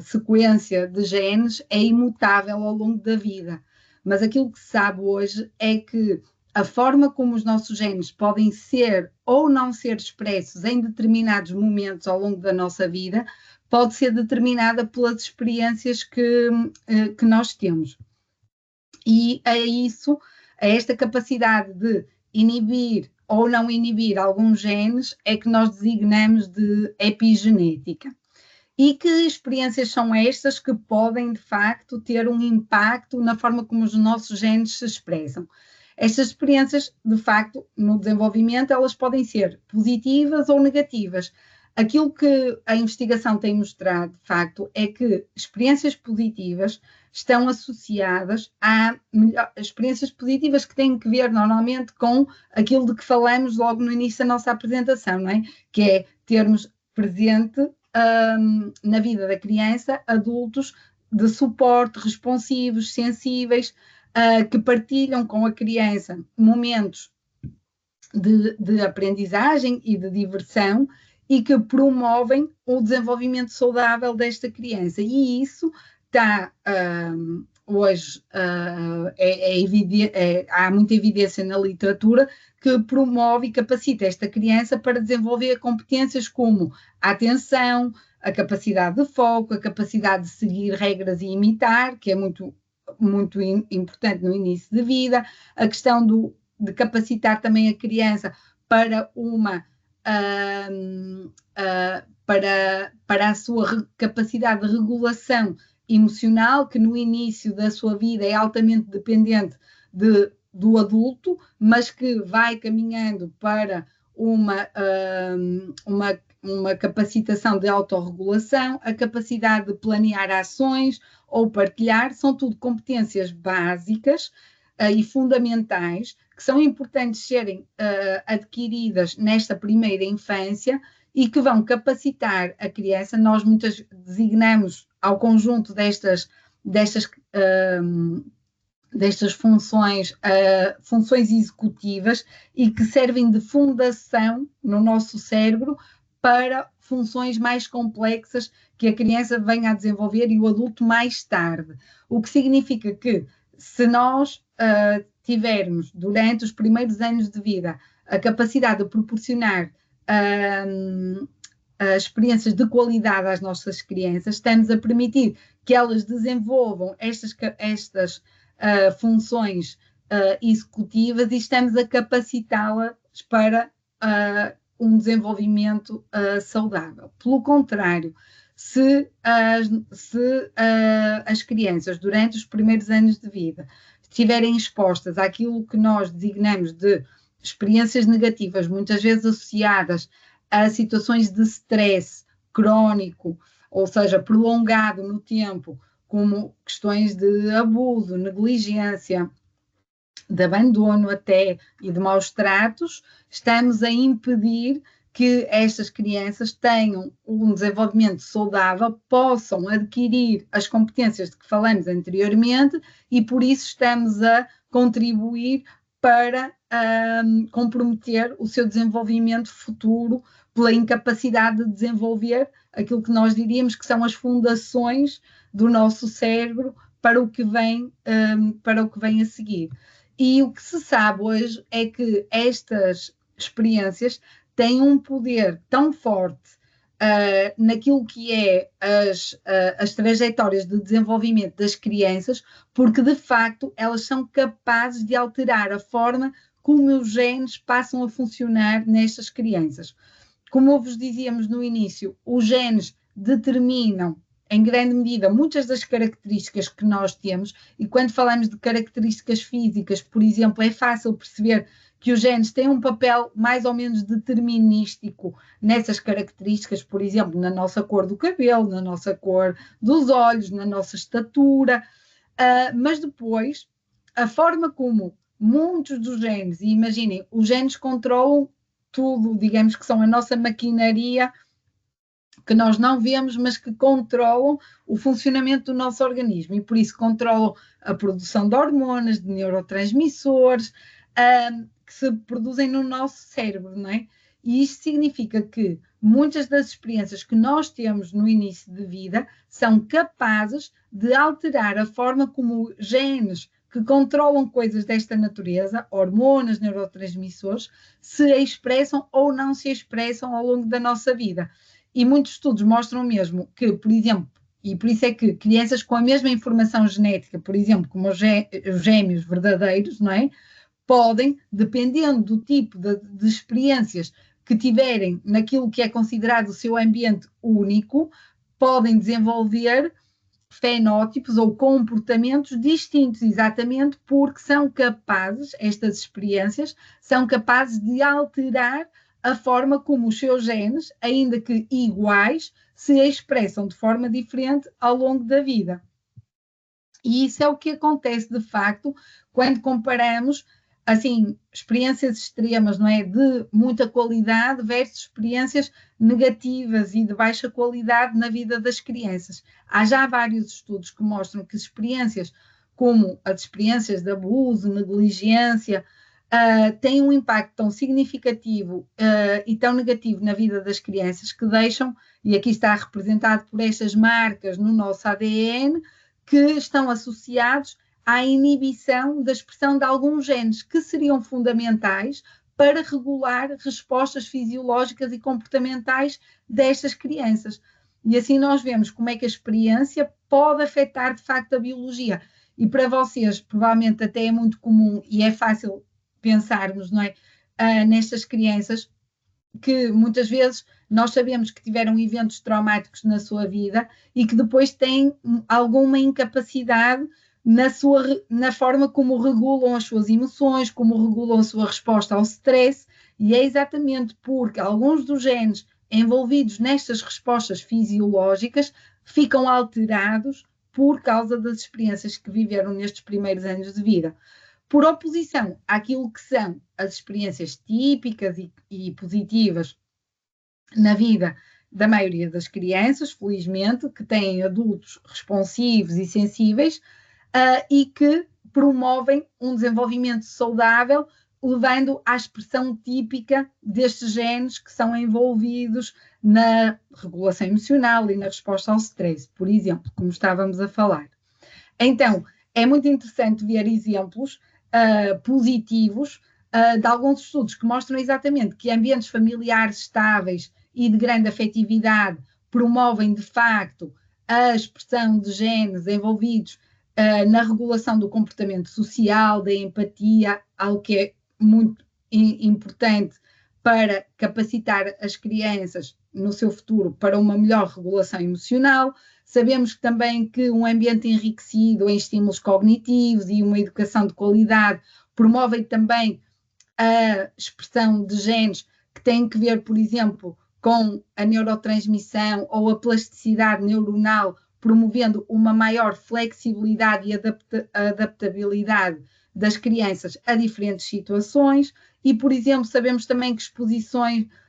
sequência de genes, é imutável ao longo da vida. Mas aquilo que se sabe hoje é que a forma como os nossos genes podem ser ou não ser expressos em determinados momentos ao longo da nossa vida pode ser determinada pelas experiências que nós temos. E a esta capacidade de inibir ou não inibir alguns genes é que nós designamos de epigenética. E que experiências são estas que podem, de facto, ter um impacto na forma como os nossos genes se expressam? Estas experiências, de facto, no desenvolvimento, elas podem ser positivas ou negativas. Aquilo que a investigação tem mostrado, de facto, é que experiências positivas estão associadas a experiências positivas que têm que ver normalmente com aquilo de que falamos logo no início da nossa apresentação, não é? Que é termos presente na vida da criança adultos de suporte, responsivos, sensíveis, que partilham com a criança momentos de aprendizagem e de diversão e que promovem o desenvolvimento saudável desta criança. E isso está hoje, há muita evidência na literatura que promove e capacita esta criança para desenvolver competências como a atenção, a capacidade de foco, a capacidade de seguir regras e imitar, que é muito, muito importante no início de vida, a questão de capacitar também a criança para para a sua capacidade de regulação emocional, que no início da sua vida é altamente dependente do adulto, mas que vai caminhando para uma capacitação de autorregulação, a capacidade de planear ações ou partilhar, são tudo competências básicas e fundamentais, que são importantes serem adquiridas nesta primeira infância e que vão capacitar a criança. Nós muitas designamos ao conjunto destas funções, funções executivas e que servem de fundação no nosso cérebro para funções mais complexas que a criança venha a desenvolver e o adulto mais tarde. O que significa que se nós tivermos durante os primeiros anos de vida a capacidade de proporcionar experiências de qualidade às nossas crianças, estamos a permitir que elas desenvolvam estas funções executivas e estamos a capacitá-las para um desenvolvimento saudável. Pelo contrário, se as crianças, durante os primeiros anos de vida, estiverem expostas àquilo que nós designamos de experiências negativas, muitas vezes associadas a situações de stress crónico, ou seja, prolongado no tempo, como questões de abuso, negligência, de abandono até e de maus tratos, estamos a impedir que estas crianças tenham um desenvolvimento saudável, possam adquirir as competências de que falamos anteriormente e por isso estamos a contribuir para comprometer o seu desenvolvimento futuro pela incapacidade de desenvolver aquilo que nós diríamos que são as fundações do nosso cérebro para o que vem a seguir. E o que se sabe hoje é que estas experiências têm um poder tão forte naquilo que é as trajetórias de desenvolvimento das crianças, porque de facto elas são capazes de alterar a forma como os genes passam a funcionar nestas crianças. Como vos dizíamos no início, os genes determinam em grande medida muitas das características que nós temos, e quando falamos de características físicas, por exemplo, é fácil perceber que os genes têm um papel mais ou menos determinístico nessas características, por exemplo, na nossa cor do cabelo, na nossa cor dos olhos, na nossa estatura, mas depois a forma como muitos dos genes, e imaginem, os genes controlam tudo, digamos que são a nossa maquinaria que nós não vemos, mas que controlam o funcionamento do nosso organismo e por isso controlam a produção de hormonas, de neurotransmissores, que se produzem no nosso cérebro, não é? E isto significa que muitas das experiências que nós temos no início de vida são capazes de alterar a forma como genes que controlam coisas desta natureza, hormonas, neurotransmissores, se expressam ou não se expressam ao longo da nossa vida. E muitos estudos mostram mesmo que, por exemplo, e por isso é que crianças com a mesma informação genética, por exemplo, como os gêmeos verdadeiros, não é? Podem, dependendo do tipo de experiências que tiverem naquilo que é considerado o seu ambiente único, podem desenvolver fenótipos ou comportamentos distintos, exatamente porque são capazes, estas experiências, são capazes de alterar a forma como os seus genes, ainda que iguais, se expressam de forma diferente ao longo da vida. E isso é o que acontece, de facto, quando comparamos assim, experiências extremas, não é? De muita qualidade versus experiências negativas e de baixa qualidade na vida das crianças. Há já vários estudos que mostram que experiências como as experiências de abuso, negligência, têm um impacto tão significativo e tão negativo na vida das crianças que deixam, e aqui está representado por estas marcas no nosso ADN, que estão associados à inibição da expressão de alguns genes que seriam fundamentais para regular respostas fisiológicas e comportamentais destas crianças. E assim nós vemos como é que a experiência pode afetar de facto a biologia. E para vocês, provavelmente até é muito comum e é fácil pensarmos, não é? Nestas crianças que muitas vezes nós sabemos que tiveram eventos traumáticos na sua vida e que depois têm alguma incapacidade na forma como regulam as suas emoções, como regulam a sua resposta ao stress, e é exatamente porque alguns dos genes envolvidos nestas respostas fisiológicas ficam alterados por causa das experiências que viveram nestes primeiros anos de vida. Por oposição àquilo que são as experiências típicas e positivas na vida da maioria das crianças, felizmente, que têm adultos responsivos e sensíveis, e que promovem um desenvolvimento saudável, levando à expressão típica destes genes que são envolvidos na regulação emocional e na resposta ao stress, por exemplo, como estávamos a falar. Então, é muito interessante ver exemplos positivos de alguns estudos que mostram exatamente que ambientes familiares estáveis e de grande afetividade promovem, de facto, a expressão de genes envolvidos na regulação do comportamento social, da empatia, algo que é muito importante para capacitar as crianças no seu futuro para uma melhor regulação emocional. Sabemos também que um ambiente enriquecido em estímulos cognitivos e uma educação de qualidade promovem também a expressão de genes que têm que ver, por exemplo, com a neurotransmissão ou a plasticidade neuronal, promovendo uma maior flexibilidade e adaptabilidade das crianças a diferentes situações. E, por exemplo, sabemos também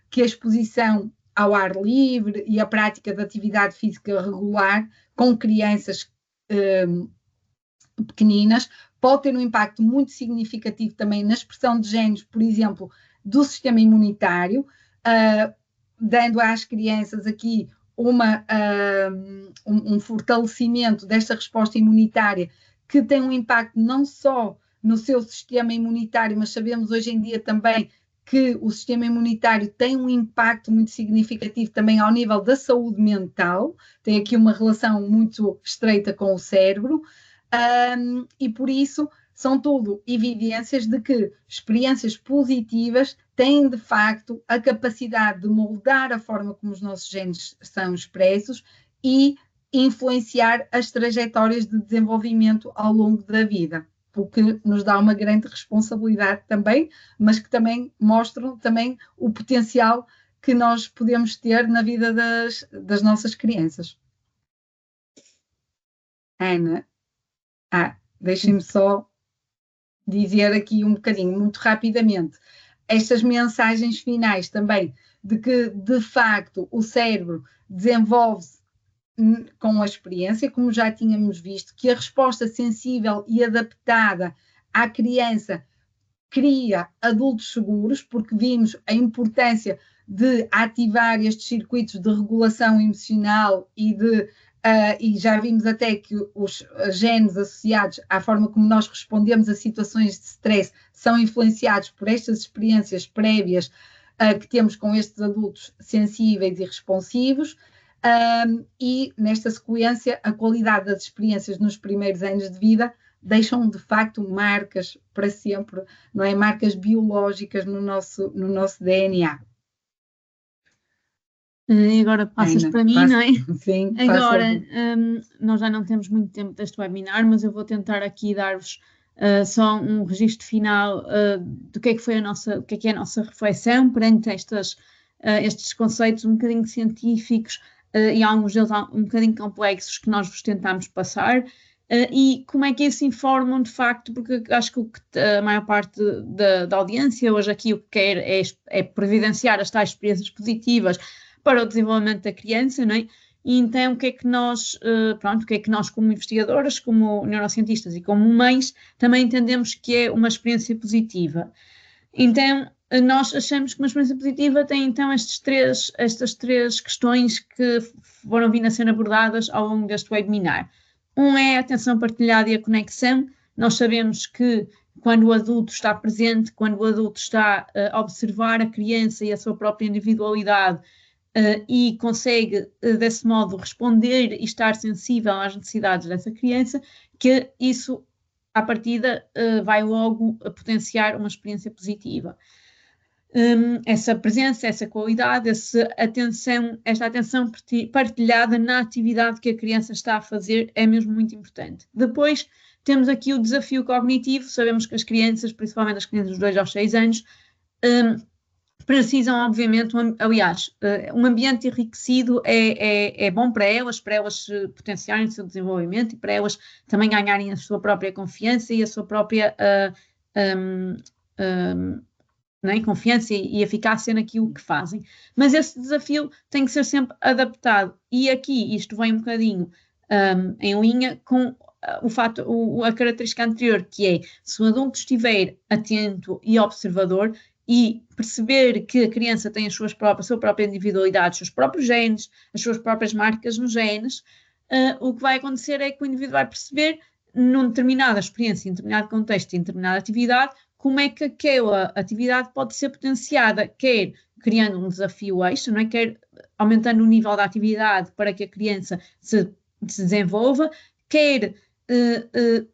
que a exposição ao ar livre e a prática de atividade física regular com crianças pequeninas pode ter um impacto muito significativo também na expressão de genes, por exemplo, do sistema imunitário, dando às crianças aqui um fortalecimento desta resposta imunitária que tem um impacto não só no seu sistema imunitário, mas sabemos hoje em dia também que o sistema imunitário tem um impacto muito significativo também ao nível da saúde mental, tem aqui uma relação muito estreita com o cérebro, e por isso são tudo evidências de que experiências positivas têm de facto a capacidade de moldar a forma como os nossos genes são expressos e influenciar as trajetórias de desenvolvimento ao longo da vida, o que nos dá uma grande responsabilidade também, mas que também mostram também o potencial que nós podemos ter na vida das nossas crianças. Ana, deixem-me só dizer aqui um bocadinho, muito rapidamente, estas mensagens finais também, de que, de facto, o cérebro desenvolve-se com a experiência, como já tínhamos visto, que a resposta sensível e adaptada à criança cria adultos seguros, porque vimos a importância de ativar estes circuitos de regulação emocional e já vimos até que os genes associados à forma como nós respondemos a situações de stress são influenciados por estas experiências prévias que temos com estes adultos sensíveis e responsivos. E nesta sequência, a qualidade das experiências nos primeiros anos de vida deixam de facto marcas para sempre, não é? Marcas biológicas no nosso DNA. E agora passas para mim, não é? Sim, agora, nós já não temos muito tempo deste webinar, mas eu vou tentar aqui dar-vos só um registro final do que é que foi o que é a nossa reflexão perante estes conceitos um bocadinho científicos e alguns deles um bocadinho complexos que nós vos tentámos passar. E como é que isso informam de facto, porque acho que a maior parte da audiência hoje aqui o que quer é providenciar as tais experiências positivas para o desenvolvimento da criança, não é? E então o que é que nós como investigadoras, como neurocientistas e como mães, também entendemos que é uma experiência positiva. Então, nós achamos que uma experiência positiva tem então estas três questões que foram vindo a ser abordadas ao longo deste webinar. Um é a atenção partilhada e a conexão. Nós sabemos que quando o adulto está presente, quando o adulto está a observar a criança e a sua própria individualidade e consegue, desse modo, responder e estar sensível às necessidades dessa criança, que isso, à partida, vai logo potenciar uma experiência positiva. Essa presença, essa qualidade, esta atenção partilhada na atividade que a criança está a fazer é mesmo muito importante. Depois temos aqui o desafio cognitivo. Sabemos que as crianças, principalmente as crianças dos 2 aos 6 anos, precisam, obviamente, um ambiente enriquecido é bom para elas potenciarem o seu desenvolvimento e para elas também ganharem a sua própria confiança e a sua própria confiança e eficácia naquilo que fazem. Mas esse desafio tem que ser sempre adaptado. E aqui isto vem um bocadinho em linha com a característica anterior, que é, se o adulto estiver atento e observador e perceber que a criança tem a sua própria individualidade, os seus próprios genes, as suas próprias marcas nos genes, o que vai acontecer é que o indivíduo vai perceber, numa determinada experiência, em determinado contexto, em determinada atividade, como é que aquela atividade pode ser potenciada, quer criando um desafio extra, não é? Quer aumentando o nível da atividade para que a criança se desenvolva, quer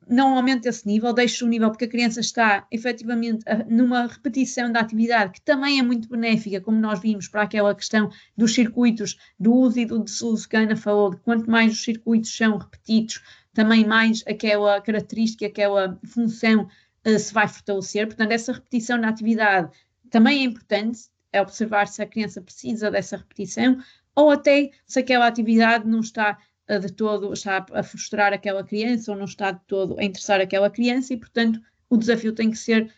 não aumente esse nível, deixe o nível porque a criança está efetivamente numa repetição da atividade que também é muito benéfica, como nós vimos para aquela questão dos circuitos do uso e do desuso que a Ana falou, de quanto mais os circuitos são repetidos, também mais aquela característica, aquela função se vai fortalecer. Portanto, essa repetição da atividade também é importante, é observar se a criança precisa dessa repetição ou até se aquela atividade não está de todo a frustrar aquela criança ou não está de todo a interessar aquela criança e, portanto, o desafio tem que ser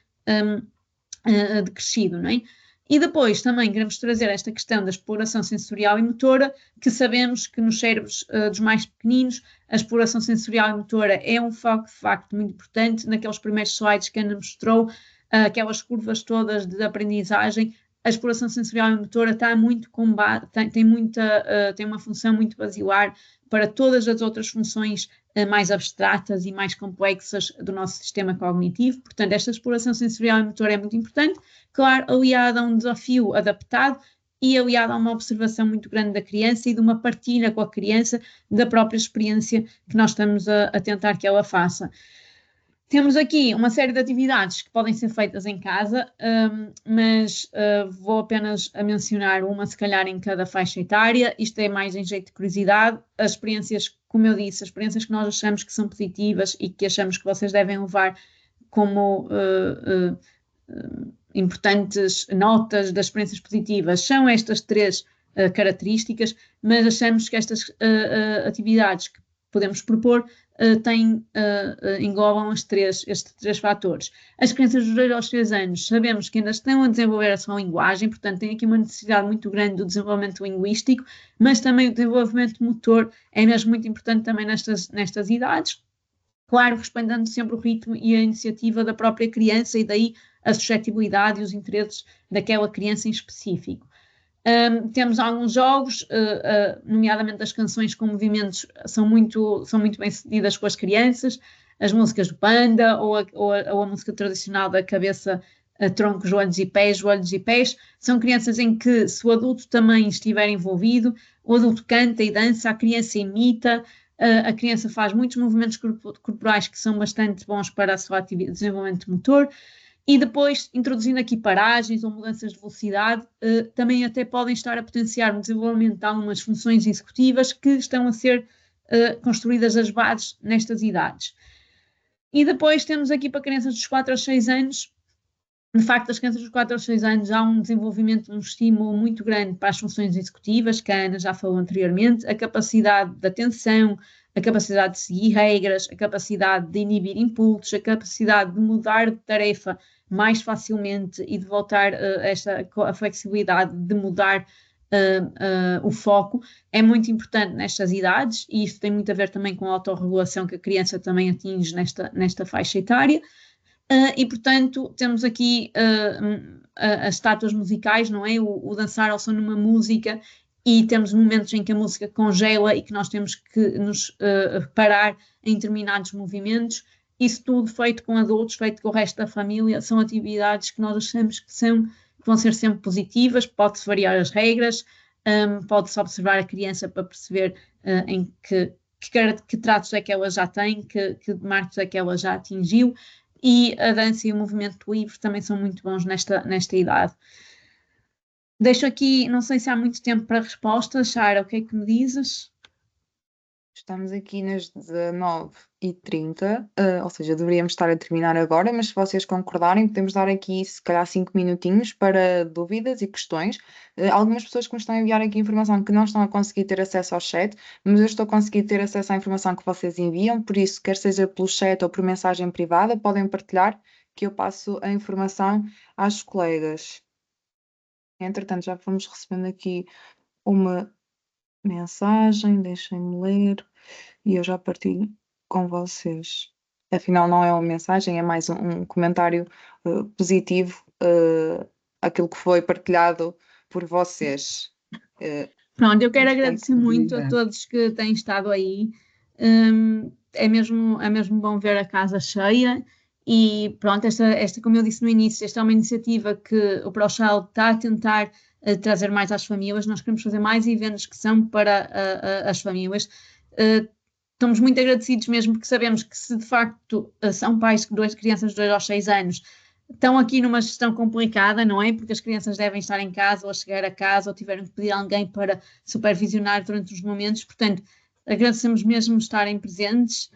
decrescido, não é? E depois também queremos trazer esta questão da exploração sensorial e motora, que sabemos que nos cérebros dos mais pequeninos a exploração sensorial e motora é um facto muito importante. Naqueles primeiros slides que a Ana mostrou, aquelas curvas todas de aprendizagem, a exploração sensorial e motora está muito tem uma função muito basilar para todas as outras funções mais abstratas e mais complexas do nosso sistema cognitivo. Portanto, esta exploração sensorial e motora é muito importante, claro, aliada a um desafio adaptado e aliada a uma observação muito grande da criança e de uma partilha com a criança da própria experiência que nós estamos a tentar que ela faça. Temos aqui uma série de atividades que podem ser feitas em casa, mas vou apenas mencionar uma, se calhar, em cada faixa etária. Isto é mais em jeito de curiosidade. As experiências, como eu disse, as experiências que nós achamos que são positivas e que achamos que vocês devem levar como importantes notas das experiências positivas são estas 3 características, mas achamos que estas atividades que podemos propor englobam estes 3 fatores. As crianças dos 2 aos 3 anos sabemos que ainda estão a desenvolver a sua linguagem, portanto tem aqui uma necessidade muito grande do desenvolvimento linguístico, mas também o desenvolvimento motor é mesmo muito importante também nestas idades. Claro, respeitando sempre o ritmo e a iniciativa da própria criança e daí a suscetibilidade e os interesses daquela criança em específico. Temos alguns jogos, nomeadamente as canções com movimentos são muito bem sucedidas com as crianças, as músicas do Panda ou a música tradicional da cabeça, tronco, joelhos e pés, são crianças em que, se o adulto também estiver envolvido, o adulto canta e dança, a criança imita, a criança faz muitos movimentos corporais que são bastante bons para o seu desenvolvimento motor. E depois, introduzindo aqui paragens ou mudanças de velocidade, também até podem estar a potenciar o desenvolvimento de algumas funções executivas que estão a ser construídas as bases nestas idades. E depois temos aqui para crianças dos 4 aos 6 anos, de facto, as crianças dos 4 aos 6 anos há um desenvolvimento, um estímulo muito grande para as funções executivas, que a Ana já falou anteriormente, a capacidade de atenção, a capacidade de seguir regras, a capacidade de inibir impulsos, a capacidade de mudar de tarefa mais facilmente e de voltar a flexibilidade de mudar o foco é muito importante nestas idades e isso tem muito a ver também com a autorregulação que a criança também atinge nesta faixa etária. E, portanto, temos aqui as estátuas musicais, não é? O dançar ao som de uma música e temos momentos em que a música congela e que nós temos que nos parar em determinados movimentos. Isso tudo feito com adultos, feito com o resto da família, são atividades que nós achamos que vão ser sempre positivas, pode-se variar as regras, pode-se observar a criança para perceber em que traços é que ela já tem, que marcos é que ela já atingiu, e a dança e o movimento livre também são muito bons nesta idade. Deixo aqui, não sei se há muito tempo para respostas. Sara, o que é que me dizes? Estamos aqui nas 19h30, ou seja, deveríamos estar a terminar agora, mas se vocês concordarem, podemos dar aqui, se calhar, 5 minutinhos para dúvidas e questões. Algumas pessoas que me estão a enviar aqui informação que não estão a conseguir ter acesso ao chat, mas eu estou a conseguir ter acesso à informação que vocês enviam, por isso, quer seja pelo chat ou por mensagem privada, podem partilhar que eu passo a informação às colegas. Entretanto, já fomos recebendo aqui uma mensagem, deixem-me ler e eu já partilho com vocês. Afinal, não é uma mensagem, é mais um comentário positivo aquilo que foi partilhado por vocês. Pronto, eu quero agradecer muito a todos que têm estado aí. É mesmo bom ver a casa cheia. E pronto, esta, como eu disse no início, esta é uma iniciativa que o ProChild está a tentar trazer mais às famílias. Nós queremos fazer mais eventos que são para as famílias. Estamos muito agradecidos mesmo porque sabemos que se de facto são pais de crianças de 2 aos 6 anos, estão aqui numa gestão complicada, não é? Porque as crianças devem estar em casa ou a chegar a casa ou tiveram que pedir alguém para supervisionar durante os momentos. Portanto, agradecemos mesmo estarem presentes.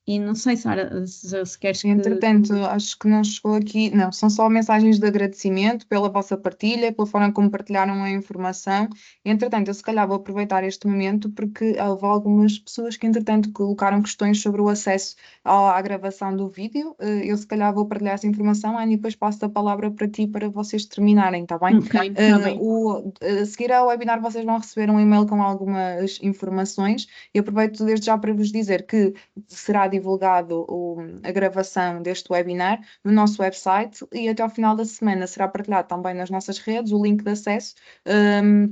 E não sei, Sara, se queres que... Entretanto, acho que não chegou aqui... Não, são só mensagens de agradecimento pela vossa partilha, pela forma como partilharam a informação. Entretanto, eu se calhar vou aproveitar este momento porque houve algumas pessoas que, entretanto, colocaram questões sobre o acesso à gravação do vídeo. Eu se calhar vou partilhar essa informação, Ana, e depois passo a palavra para ti para vocês terminarem, está bem? Ok, está bem. A seguir ao webinar vocês vão receber um e-mail com algumas informações. Eu aproveito desde já para vos dizer que será divulgado divulgado a gravação deste webinar no nosso website e até ao final da semana será partilhado também nas nossas redes o link de acesso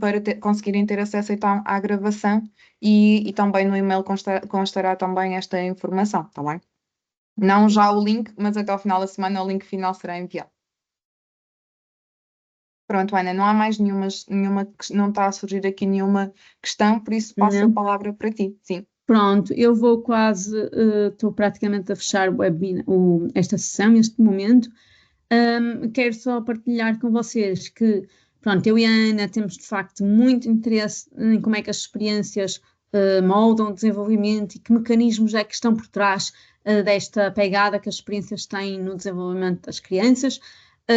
para conseguirem ter acesso então à gravação e também no e-mail constará também esta informação, está bem? Não já o link, mas até ao final da semana o link final será enviado. Pronto, Ana, não há mais nenhuma, não está a surgir aqui nenhuma questão, por isso passo a palavra para ti. Sim. Pronto, eu vou quase, estou praticamente a fechar esta sessão, este momento. Quero só partilhar com vocês que, pronto, eu e a Ana temos de facto muito interesse em como é que as experiências moldam o desenvolvimento e que mecanismos é que estão por trás desta pegada que as experiências têm no desenvolvimento das crianças.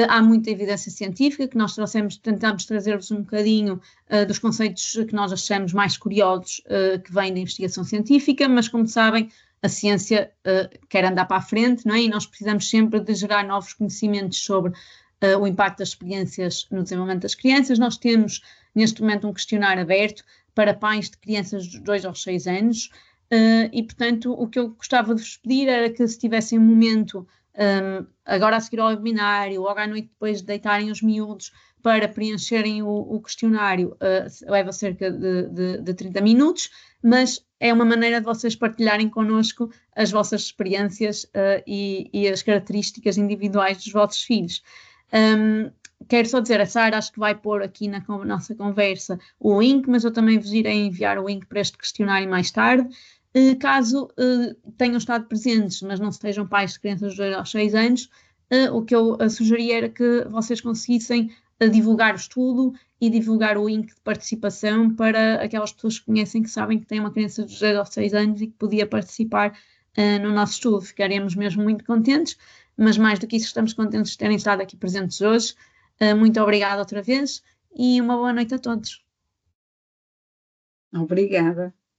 Há muita evidência científica que nós tentamos trazer-vos um bocadinho dos conceitos que nós achamos mais curiosos que vêm da investigação científica, mas como sabem, a ciência quer andar para a frente, não é? E nós precisamos sempre de gerar novos conhecimentos sobre o impacto das experiências no desenvolvimento das crianças. Nós temos, neste momento, um questionário aberto para pais de crianças dos 2 aos 6 anos e, portanto, o que eu gostava de vos pedir era que se tivessem um momento agora a seguir ao webinário, logo à noite depois de deitarem os miúdos para preencherem o questionário, leva cerca de 30 minutos, mas é uma maneira de vocês partilharem connosco as vossas experiências e as características individuais dos vossos filhos. Quero só dizer, a Sara acho que vai pôr aqui na nossa conversa o link, mas eu também vos irei enviar o link para este questionário mais tarde. Caso tenham estado presentes, mas não estejam pais de crianças de 2 aos 6 anos, o que eu sugeria era que vocês conseguissem divulgar o estudo e divulgar o link de participação para aquelas pessoas que conhecem, que sabem que têm uma criança de 2 aos 6 anos e que podia participar no nosso estudo. Ficaríamos mesmo muito contentes, mas mais do que isso, estamos contentes de terem estado aqui presentes hoje. Muito obrigada outra vez e uma boa noite a todos. Obrigada.